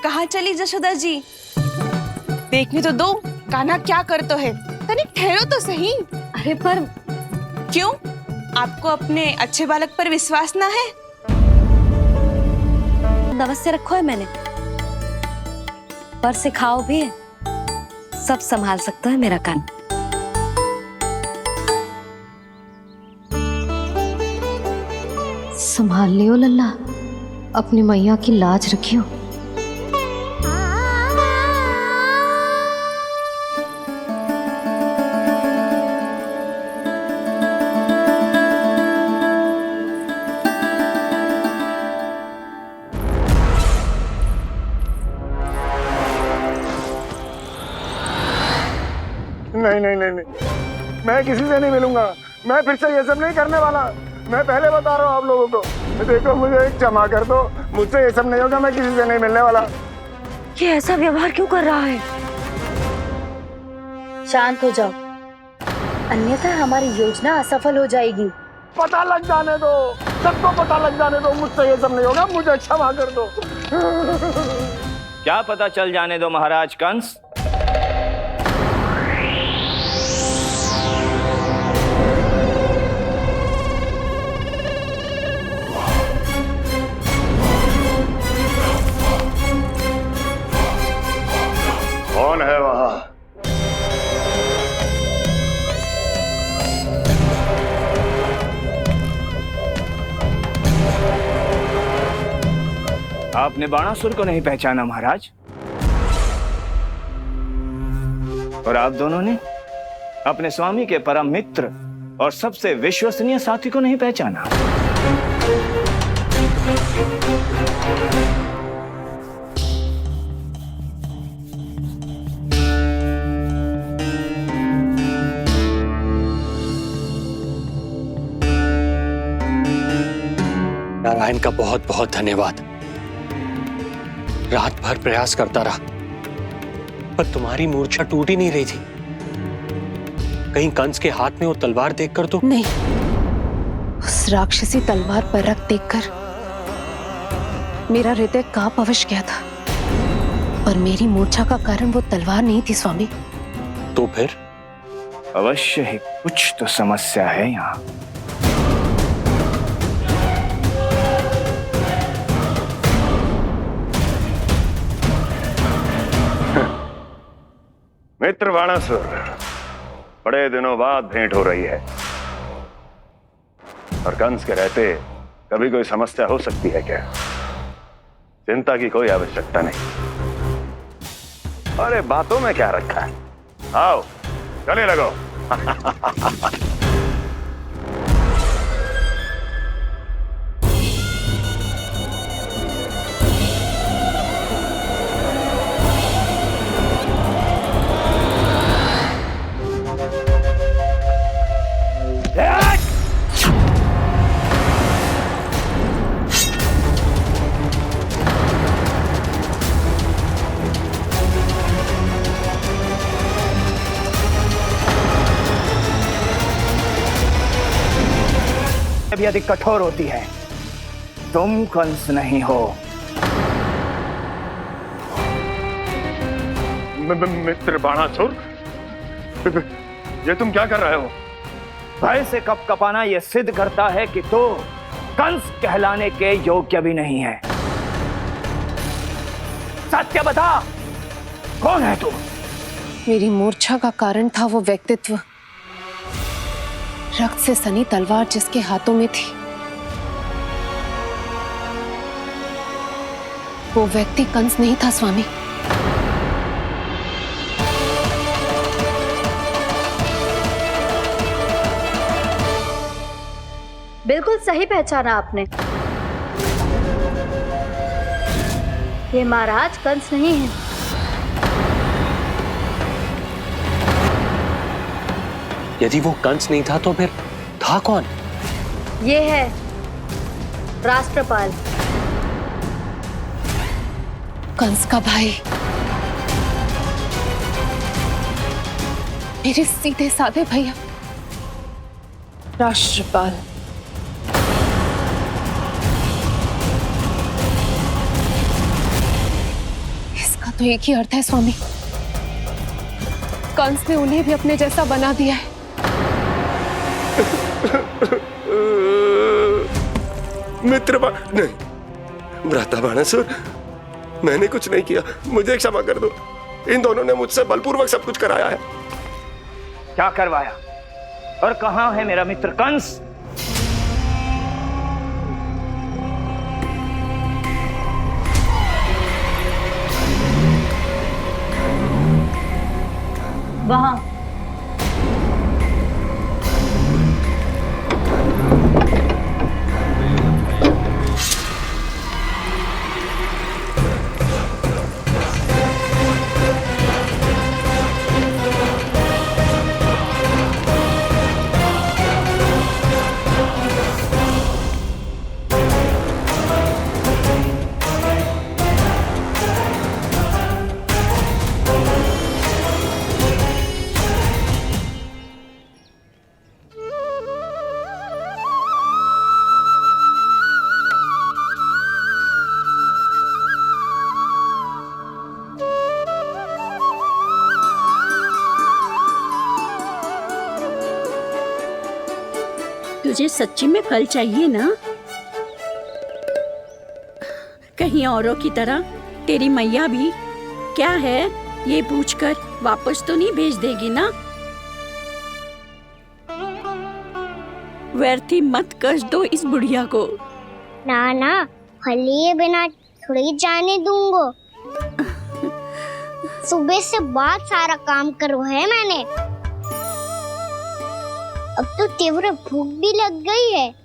कहाँ चली जशोदा जी? देखने तो दो कान्हा क्या करते है। तनिक ठहरो तो सही। अरे पर क्यों? आपको अपने अच्छे बालक पर विश्वास ना है? दवस से रखो है मैंने, पर सिखाओ भी है। सब संभाल सकता है मेरा कान। संभाल लियो लल्ला, अपनी मैया की लाज रखियो। नहीं नहीं नहीं नहीं, मैं किसी से नहीं मिलूंगा। मैं फिर से ये सब नहीं करने वाला। मैं पहले बता रहा हूँ आप लोगों को। देखो, मुझे एक क्षमा कर दो, मुझसे ये सब नहीं होगा। मैं किसी से नहीं मिलने वाला। ये ऐसा व्यवहार क्यों कर रहा है? शांत हो जाओ, अन्यथा हमारी योजना असफल हो जाएगी। पता लग जाने दो, सबको पता लग जाने दो। मुझसे ये सब नहीं होगा, मुझे क्षमा कर दो। क्या पता चल जाने दो महाराज कंस? कौन है वहां? आपने बाणासुर को नहीं पहचाना महाराज, और आप दोनों ने अपने स्वामी के परम मित्र और सबसे विश्वसनीय साथी को नहीं पहचाना। नारायण का बहुत बहुत धन्यवाद। रात भर प्रयास करता रहा, पर तुम्हारी मूर्छा टूट ही नहीं रही थी। कहीं कंस के हाथ में वो तलवार देखकर तो नहीं, उस राक्षसी तलवार पर रख देखकर मेरा हृदय कांप अवश गया था, पर मेरी मूर्छा का कारण वो तलवार नहीं थी स्वामी। तो फिर? अवश्य ही कुछ तो समस्या है यहाँ। मित्र बाणासुर, बड़े दिनों बाद भेंट हो रही है, और कंस के रहते कभी कोई समस्या हो सकती है क्या? चिंता की कोई आवश्यकता नहीं। अरे बातों में क्या रखा है? आओ गले लगो। भी अधिक कठोर होती है। तुम कंस नहीं हो। मित्र बाणासुर, ये तुम क्या कर रहे हो? भय से कपकपाना यह सिद्ध करता है कि तू कंस कहलाने के योग्य भी नहीं है। सत्य बता, कौन है तुम? मेरी मूर्छा का कारण था वो व्यक्तित्व, रक्त से सनी तलवार जिसके हाथों में थी। वो व्यक्ति कंस नहीं था स्वामी। बिल्कुल सही पहचाना आपने। ये महाराज कंस नहीं है। यदि वो कंस नहीं था तो फिर था कौन? ये है राष्ट्रपाल, कंस का भाई, मेरे सीधे साधे भैया राष्ट्रपाल। इसका तो एक ही अर्थ है स्वामी, कंस ने उन्हें भी अपने जैसा बना दिया है। मित्र नहीं, भ्राता बाणासुर, मैंने कुछ नहीं किया, मुझे क्षमा कर दो। इन दोनों ने मुझसे बलपूर्वक सब कुछ कराया है। क्या करवाया और कहाँ है मेरा मित्र कंस? वहां। तुझे सच्ची में फल चाहिए ना? कहीं औरों की तरह तेरी मैया भी क्या है ये पूछकर वापस तो नहीं भेज देगी ना? व्यर्थ ही मत कष्ट दो इस बुढ़िया को। ना ना, फल लिए बिना थोड़ी जाने दूंगा। सुबह से बहुत सारा काम करो है मैंने, अब तो तीव्र भूख भी लग गई है।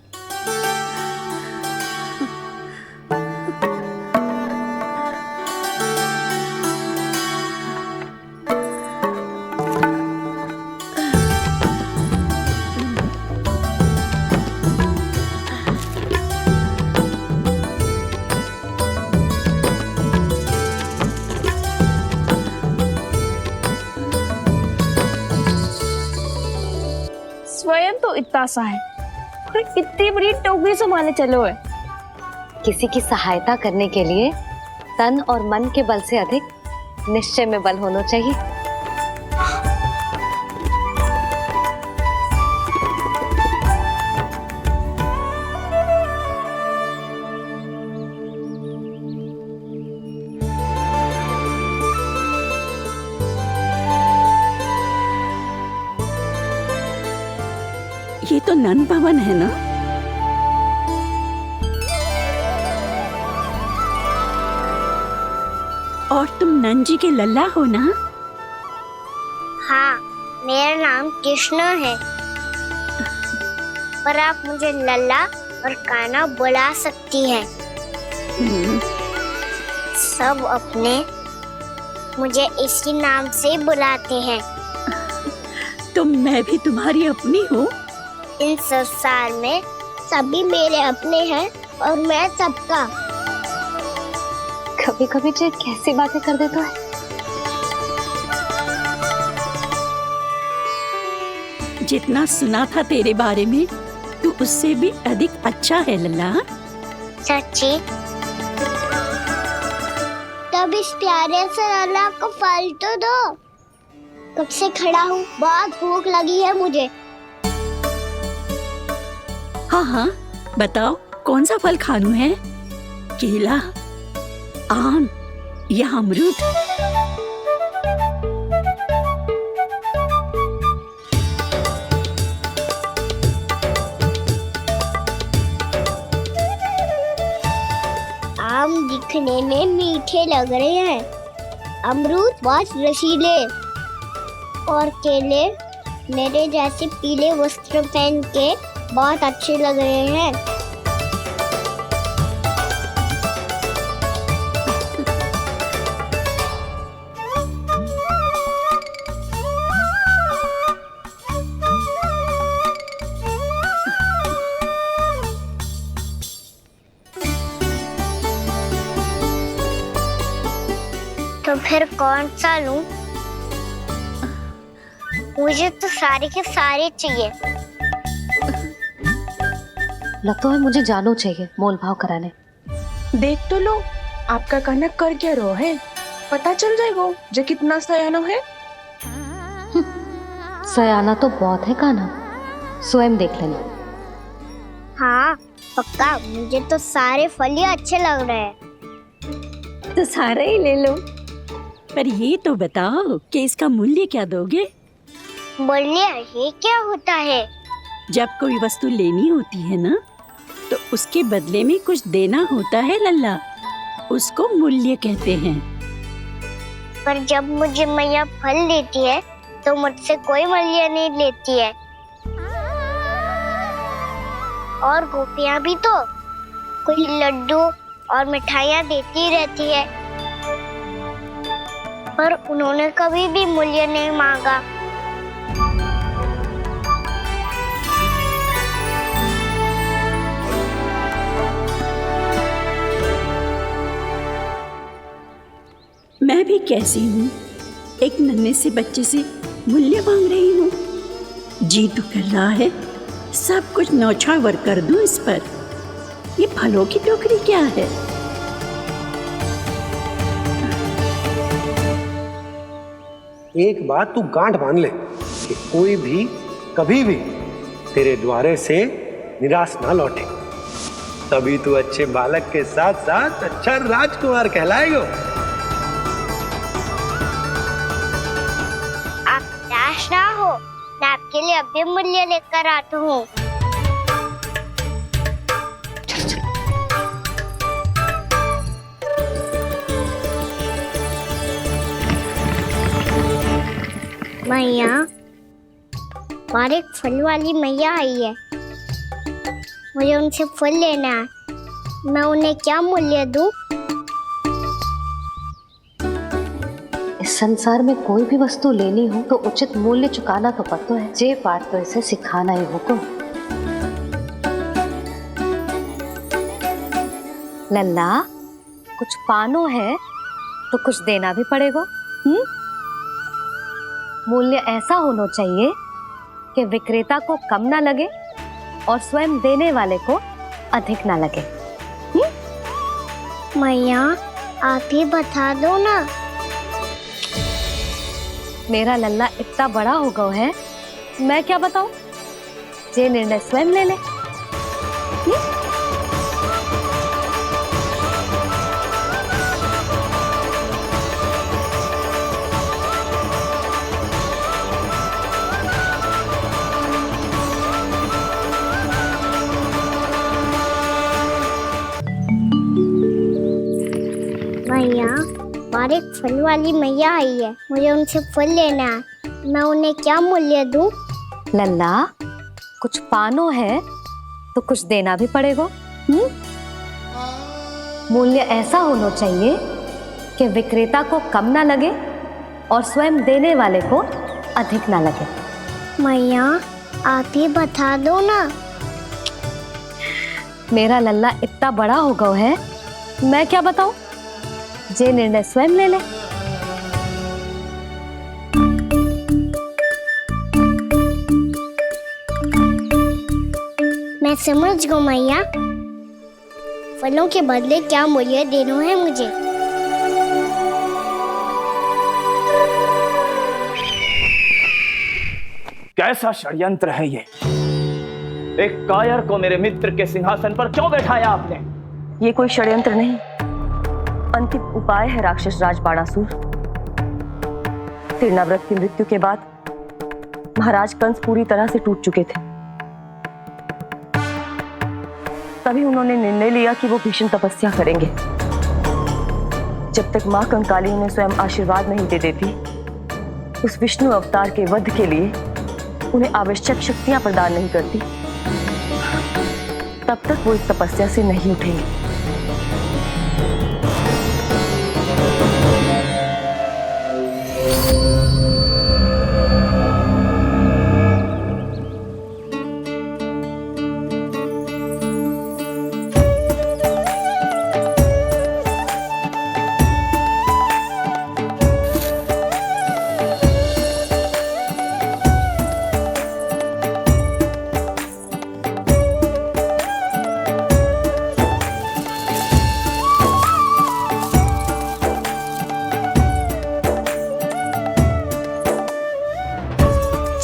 स्वयं तो इतना सा है और इतनी बड़ी टोकरी संभाले चलो है। किसी की सहायता करने के लिए तन और मन के बल से अधिक निश्चय में बल होना चाहिए। ये तो नन भवन है ना? और तुम नन जी के लल्ला हो ना? हाँ, मेरा नाम कृष्ण है, पर आप मुझे लल्ला और कान्हा बुला सकती हैं। सब अपने मुझे इसी नाम से बुलाते हैं। तो मैं भी तुम्हारी अपनी हूँ। इस संसार में सभी मेरे अपने हैं और मैं सबका। कभी कभी जो कैसी बातें कर देता है। जितना सुना था तेरे बारे में तू उससे भी अधिक अच्छा है लल्ला। सच्ची? तब इस प्यारे से लल्ला को फल तो दो। कब से खड़ा हूँ, बहुत भूख लगी है मुझे। हाँ हाँ, बताओ कौन सा फल खानू है? केला, आम या अमरूद? आम दिखने में मीठे लग रहे हैं, अमरूद बहुत रसीले और केले मेरे जैसे पीले वस्त्र पहन के बहुत अच्छे लग रहे हैं। तो फिर कौन सा लूं? मुझे तो सारे के सारे चाहिए। लगता है मुझे जानो चाहिए मोल भाव कराने। देख तो लो, आपका कहना कर क्या रहो है, पता चल जाएगा जो कितना सयाना है। सयाना तो बहुत है कान्हा, स्वयं देख लेना। हाँ पक्का, मुझे तो सारे फल ही अच्छे लग रहे हैं। तो सारा ही ले लो, पर ये तो बताओ कि इसका मूल्य क्या दोगे? मूल्य ये क्या होता है? जब कोई वस्तु लेनी होती है ना, तो उसके बदले में कुछ देना होता है लल्ला, उसको मूल्य कहते हैं। पर जब मुझे मैया फल देती है तो मुझसे कोई मूल्य नहीं लेती है। और गोपियां भी तो कोई लड्डू और मिठाइयाँ देती रहती है, पर उन्होंने कभी भी मूल्य नहीं मांगा। मैं भी कैसी हूँ, एक नन्हे से बच्चे से मूल्य मांग रही हूँ। जी तो कर रहा है सब कुछ न्यौछावर कर दूं इस पर। ये फलों की टोकरी क्या है? एक बात तू गांठ बांध ले कि कोई भी कभी भी तेरे द्वारे से निराश ना लौटे, तभी तू अच्छे बालक के साथ साथ अच्छा राजकुमार कहलाएगा। आप निराश ना हो, मैं आपके लिए अभी मूल्य लेकर आता हूँ। मैया, हमारे एक फल वाली मैया आई है, मुझे उनसे फल लेना है, मैं उन्हें क्या मूल्य दूं? इस संसार में कोई भी वस्तु लेनी हो तो उचित मूल्य चुकाना तो पड़ता है। जे बात तो इसे सिखाना ही होगा। लल्ला, कुछ पानो है तो कुछ देना भी पड़ेगा। मूल्य ऐसा होना चाहिए कि विक्रेता को कम ना लगे और स्वयं देने वाले को अधिक ना लगे। मैया, आप ही बता दो ना। मेरा लल्ला इतना बड़ा हो गया है, मैं क्या बताऊं? ये निर्णय स्वयं ले ले। मैया, हमारे एक फल वाली मैया आई है, मुझे उनसे फल लेना है, मैं उन्हें क्या मूल्य दूं? लल्ला, कुछ पानो है तो कुछ देना भी पड़ेगा। मूल्य ऐसा होना चाहिए कि विक्रेता को कम ना लगे और स्वयं देने वाले को अधिक ना लगे। मैया, आप ही बता दो ना। मेरा लल्ला इतना बड़ा हो गया है, मैं क्या बताऊं? ये निर्णय स्वयं ले ले। मैं समझ गई मैया, फलों के बदले क्या मूल्य देना है मुझे। कैसा षड्यंत्र है ये? एक कायर को मेरे मित्र के सिंहासन पर क्यों बैठाया आपने? ये कोई षड्यंत्र नहीं, अंतिम उपाय है राक्षस राज बाणासुर। तीर्णाव्रत की मृत्यु के बाद महाराज कंस पूरी तरह से टूट चुके थे। तभी उन्होंने निर्णय लिया कि वो भीषण तपस्या करेंगे। जब तक माँ कंकाली उन्हें स्वयं आशीर्वाद नहीं दे देती, उस विष्णु अवतार के वध के लिए उन्हें आवश्यक शक्तियां प्रदान नहीं करती, तब तक वो इस तपस्या से नहीं उठेंगे।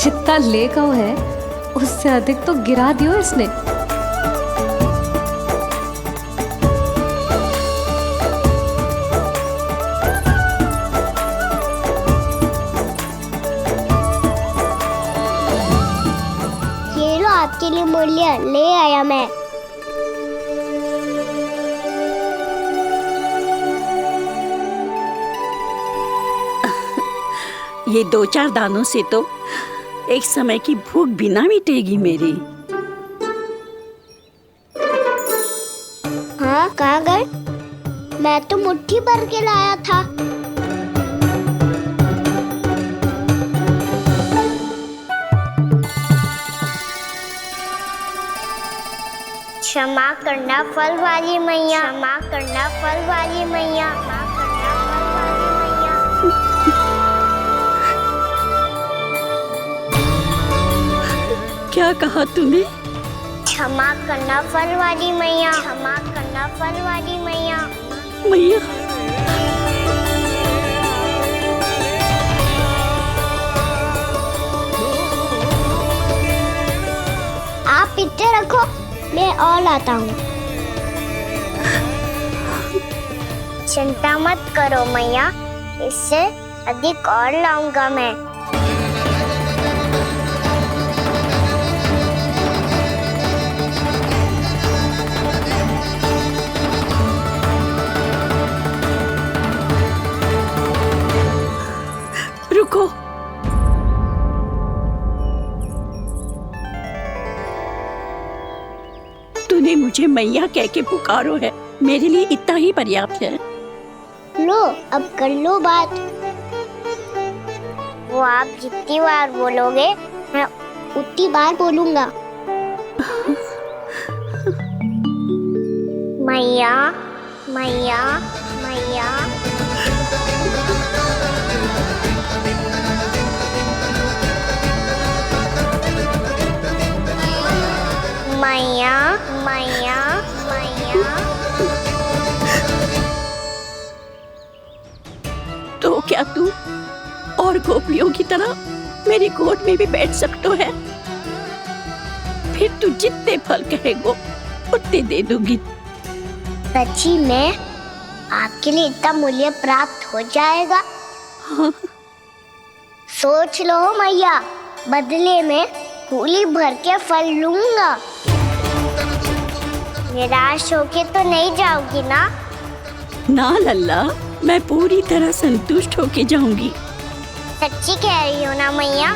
जितना लेगा है उससे अधिक तो गिरा दियो इसने। ये लो आपके लिए मूल्य ले आया मैं। ये 2-4 दानों से तो एक समय की भूख भी ना मिटेगी मेरी। हाँ, कहाँ गए? मैं तो मुट्ठी भर के लाया था। क्षमा करना फल वाली मैया, क्षमा करना फल वाली मैया, क्षमा करना फल वाली मैया। क्या कहा तूने? क्षमा करना फल वाली मैया, क्षमा करना फल वाली मैया। मैया, आप इतने रखो, मैं और लाता हूँ। चिंता मत करो मैया, इससे अधिक और लाऊंगा मैं। रुको। तूने मुझे मैया कह के पुकारो है, मेरे लिए इतना ही पर्याप्त है। लो, अब कर लो बात। वो आप जितनी बार बोलोगे मैं उतनी बार बोलूंगा। मैया, मैया, मैया। मैया, मैया, मैया। तो क्या तू और गोपियों की तरह मेरी गोद में भी बैठ सकते है? फिर तू जितने फल कहेगो उतने दे दूंगी। सच्ची में आपके लिए इतना मूल्य प्राप्त हो जाएगा? हाँ। सोच लो मैया, बदले में फूली भर के फल लूंगा। निराश होके तो नहीं जाओगी ना? ना लल्ला, मैं पूरी तरह संतुष्ट होके जाऊंगी। सच्ची कह रही हो ना मैया?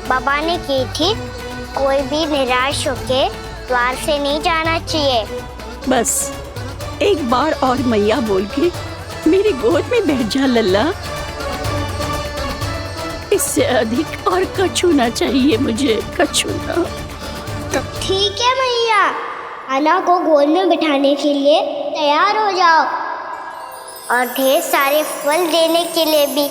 बाबा ने की थी, कोई भी निराश होके द्वार से नहीं जाना चाहिए। बस एक बार और मैया बोल के मेरी गोद में बैठ जा लल्ला। इससे अधिक और कछु ना चाहिए मुझे, कछु ना। तो ठीक है मैया, अन्ना को गोद में बिठाने के लिए तैयार हो जाओ और ढेर सारे फल देने के लिए भी।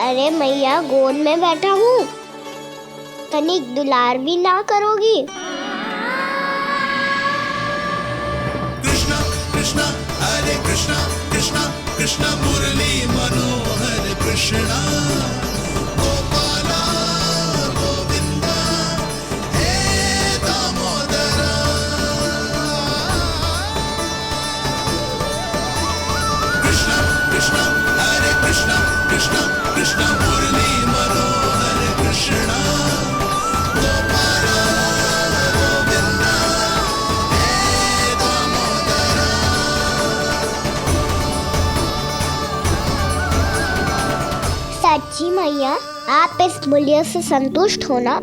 अरे मैया, गोद में बैठा हूँ, तनिक दुलार भी ना करोगी? कृष्णा कृष्णा कृष्ण मुरली मनोहर कृष्णा गोपाला गोविंदा हे दामोदरा कृष्णा कृष्णा हरे कृष्णा कृष्णा कृष्ण मुरली मनोहर कृष्णा गोपाला गोविंदा हे दामोदरा। सच्ची मैया, आप इस बुलिया से संतुष्ट हो ना?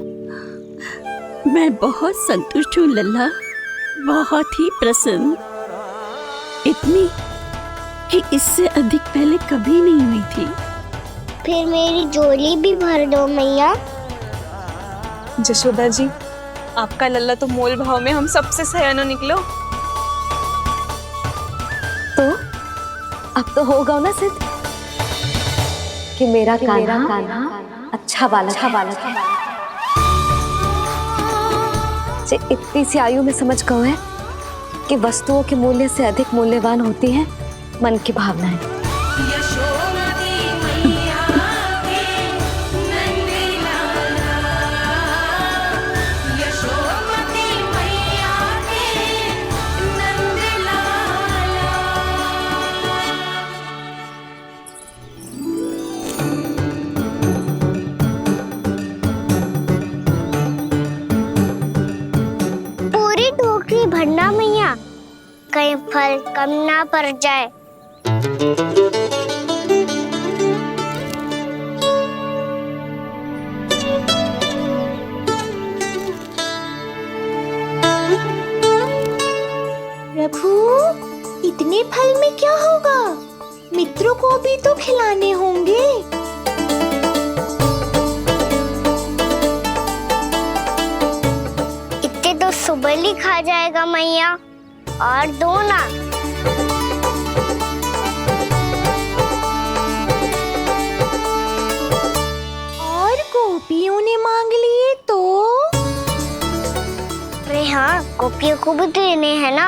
मैं बहुत संतुष्ट हूँ लल्ला, बहुत ही प्रसन्न। इतनी कि इससे अधिक पहले कभी नहीं हुई थी। फिर मेरी झोली भी भर दो मैया। जशोदा जी, आपका लल्ला तो मोल भाव में हम सबसे सयानो निकलो। तो अब तो होगा ना सिद्ध कि मेरा कान्हा अच्छा बालक है। जे इतनी सी आयु में समझ गए है कि वस्तुओं के मूल्य से अधिक मूल्यवान होती है मन की भावनाएं। पूरी टोकरी भरना मैया, कहीं फल कम ना पड़ जाए। प्रभु, इतने फल में क्या होगा? मित्रों को भी तो खिलाने होंगे। इतने तो सुबह ही खा जाएगा मैया, और दो ना। और गोपियों ने मांग लिए तो? अरे हाँ, गोपियों को भी देने हैं ना।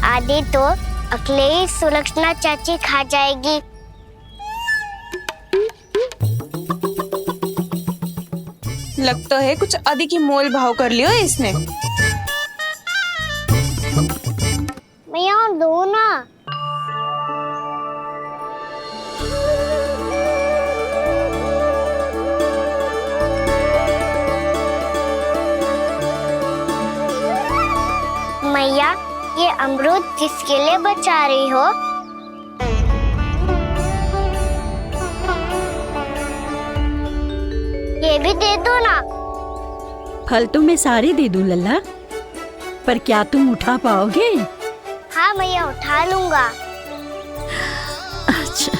आधे तो अकेले सुलक्षणा चाची खा जाएगी। लगता है कुछ अधिक ही मोल भाव कर लियो इसने। मैया और दो ना। मैया, ये अमरूद किसके लिए बचा रही हो? ये भी दे दो ना। फल तो मैं सारे दे दूं लल्ला, पर क्या तुम उठा पाओगे? हाँ मैया, उठा लूंगा। अच्छा।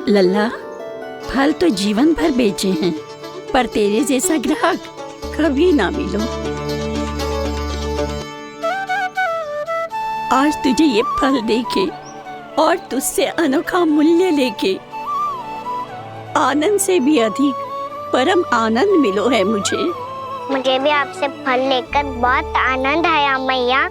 लल्ला, फल तो जीवन भर बेचे हैं, पर तेरे जैसा ग्राहक कभी ना मिलो। आज तुझे ये फल देके और तुझसे अनोखा मूल्य लेके आनंद से भी अधिक परम आनंद मिलो है मुझे। मुझे भी आपसे फल लेकर बहुत आनंद आया मैया।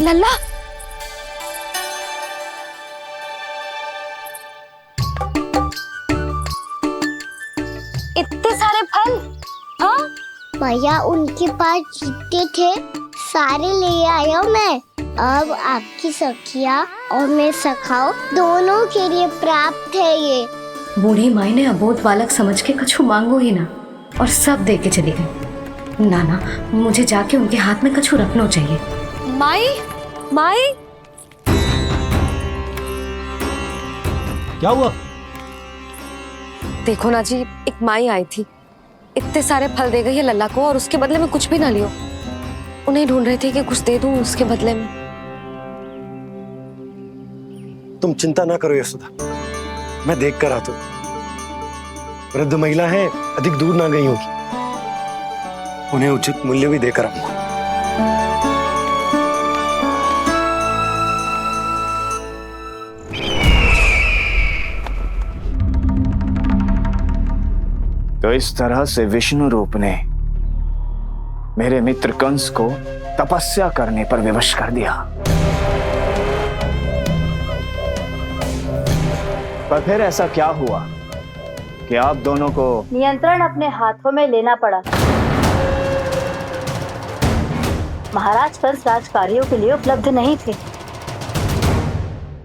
लल्ला, इतने सारे फल? हाँ भैया, उनके पास जितने थे सारे ले आया मैं। अब आपकी सखिया और मैं सखाओ दोनों के लिए प्राप्त है ये। बूढ़ी माई ने अबोध बालक समझ के कछु मांगो ही ना और सब दे के चली गई। ना, मुझे जाके उनके हाथ में कछु रखना चाहिए। माई, माई, क्या हुआ? देखो ना जी, एक माई आई थी, इतने सारे फल दे गई है लल्ला को और उसके बदले में कुछ भी ना लियो। उन्हें ढूंढ रही थी कि कुछ दे दूं उसके बदले में। तुम चिंता ना करो यशोदा, मैं देख कर आता हूं। वृद्ध महिला है, अधिक दूर ना गई होगी, उन्हें उचित मूल्य भी देकर आऊंगा। तो इस तरह से विष्णु रूप ने मेरे मित्र कंस को तपस्या करने पर विवश कर दिया। पर फिर ऐसा क्या हुआ कि आप दोनों को नियंत्रण अपने हाथों में लेना पड़ा। महाराज कंस राजकार्यों के लिए उपलब्ध नहीं थे।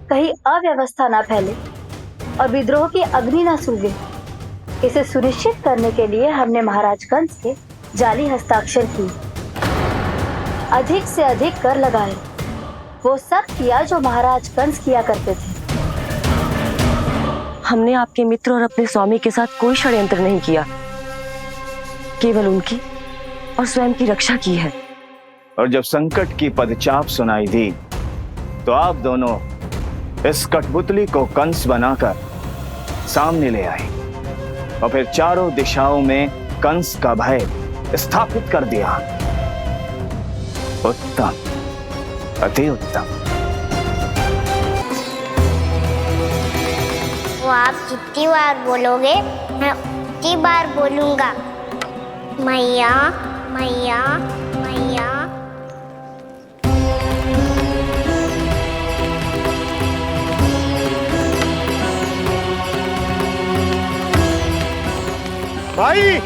कहीं अव्यवस्था ना फैले और विद्रोह की अग्नि ना सूझे, इसे सुनिश्चित करने के लिए हमने महाराज कंस के जाली हस्ताक्षर किए, अधिक से अधिक कर लगाए। वो सब किया जो महाराज कंस किया करते थे। हमने आपके मित्र और अपने स्वामी के साथ कोई षड्यंत्र नहीं किया, केवल उनकी और स्वयं की रक्षा की है। और जब संकट की पदचाप सुनाई दी तो आप दोनों इस कठपुतली को कंस बनाकर सामने ले आए और फिर चारों दिशाओं में कंस का भय स्थापित कर दिया। उत्तम, अति उत्तम। वो आप जितनी बार बोलोगे मैं उतनी बार बोलूंगा। मैया मैया मैया। माई,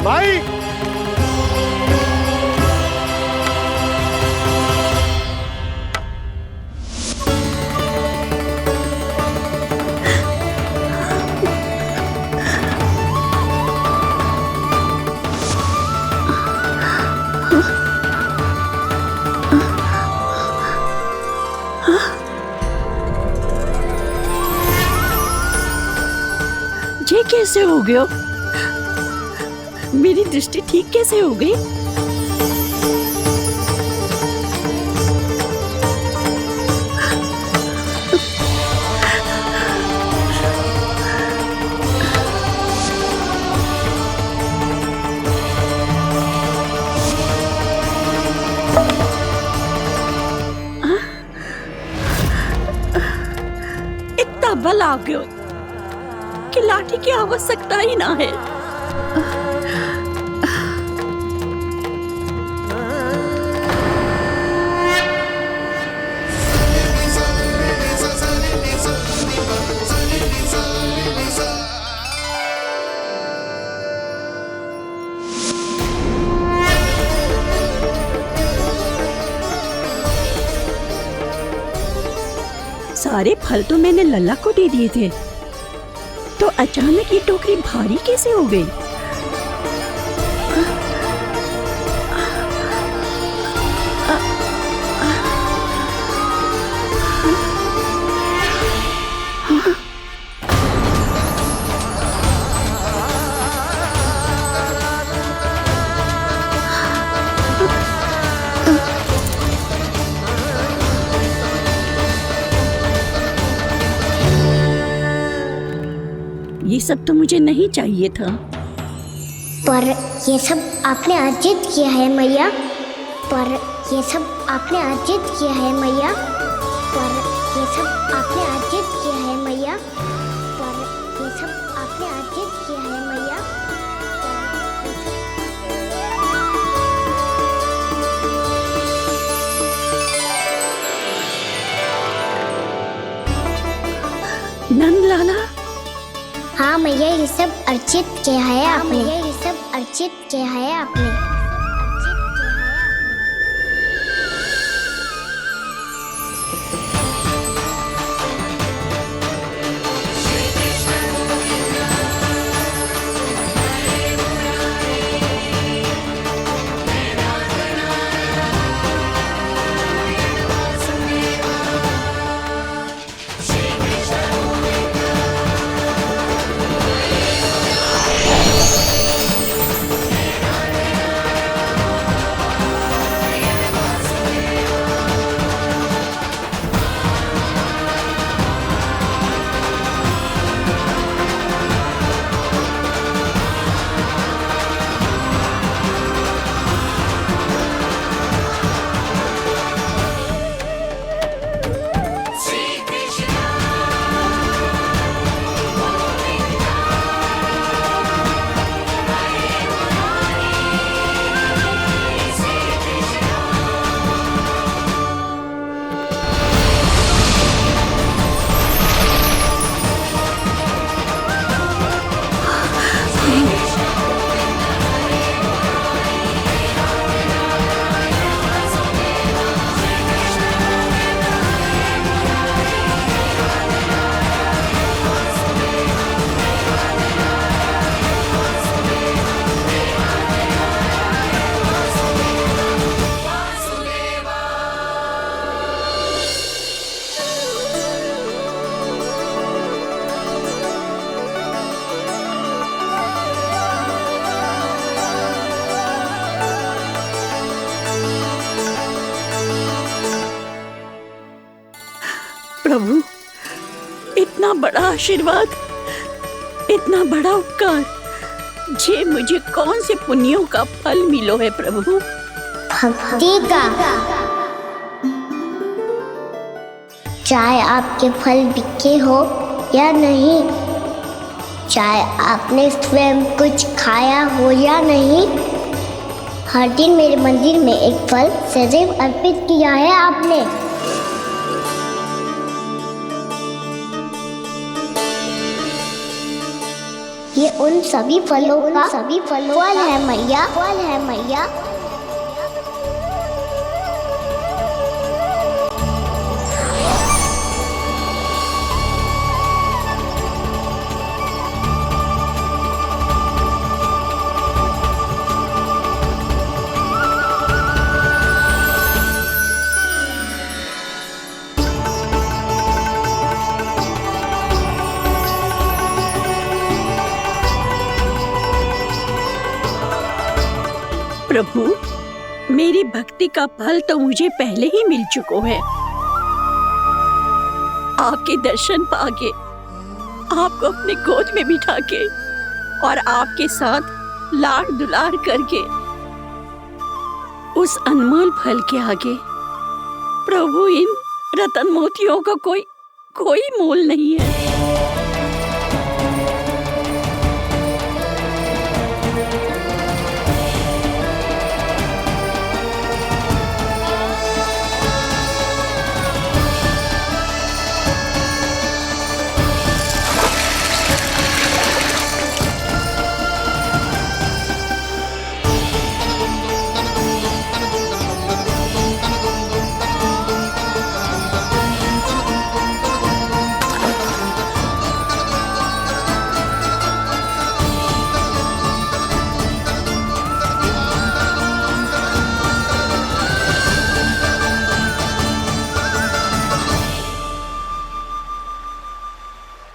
माई, ये कैसे हो गया? मेरी दृष्टि ठीक कैसे हो गई? इतना बल आ गया कि लाठी की आवश्यकता ही ना है। सारे फल तो मैंने लल्ला को दे दिए थे, तो अचानक ये टोकरी भारी कैसे हो गई? ये सब तो मुझे नहीं चाहिए था। पर ये सब आपने अर्जित किया है मैया। पर ये सब आपने अर्जित किया है मैया। पर ये सब आपने अर्जित किया है मैया। पर ये सब आपने अर्जित किया है मैया। नंद लाला। हाँ मैया, ये सब अर्जित किया है आपने। ये सब अर्जित किया है आपने। प्रभु, इतना बड़ा आशीर्वाद, इतना बड़ा उपकार, जे मुझे कौन से पुण्यों का फल मिलो है प्रभु? भक्ति का। चाहे आपके फल बिके हो या नहीं, चाहे आपने स्वयं कुछ खाया हो या नहीं, हर दिन मेरे मंदिर में एक फल सदैव अर्पित किया है आपने। ये उन सभी फलों का फल है मैया, फल है मैया। प्रभु, मेरी भक्ति का फल तो मुझे पहले ही मिल चुका है। आपके दर्शन पाके, आपको अपने गोद में बिठा के और आपके साथ लाड़ दुलार करके, उस अनमोल फल के आगे प्रभु इन रतन मोतियों का कोई मोल नहीं है।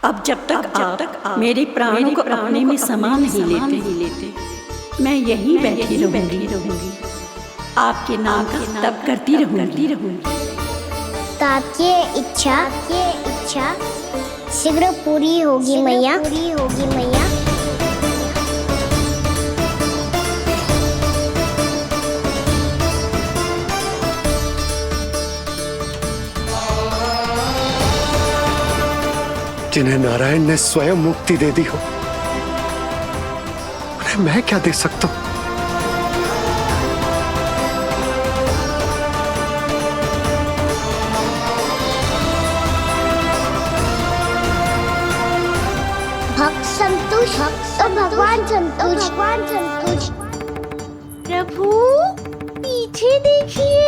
अब जब तक आप मेरे प्राणों को अपने में समा नहीं लेते, मैं यहीं बैठी रहूंगी, आपके नाम का तप करती रहूंगी। तो आपकी इच्छा शीघ्र पूरी होगी मैया। जिन्हें नारायण ने स्वयं मुक्ति दे दी हो, उन्हें मैं क्या दे सकता हूं? भक्त संतुष्ट और भगवान संतुष्ट। प्रभु पीछे देखिए।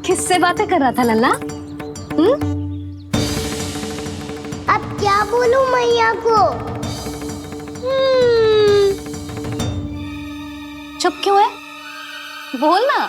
किससे बातें कर रहा था लल्ला? अब क्या बोलूं मैया को? चुप क्यों है? बोल ना।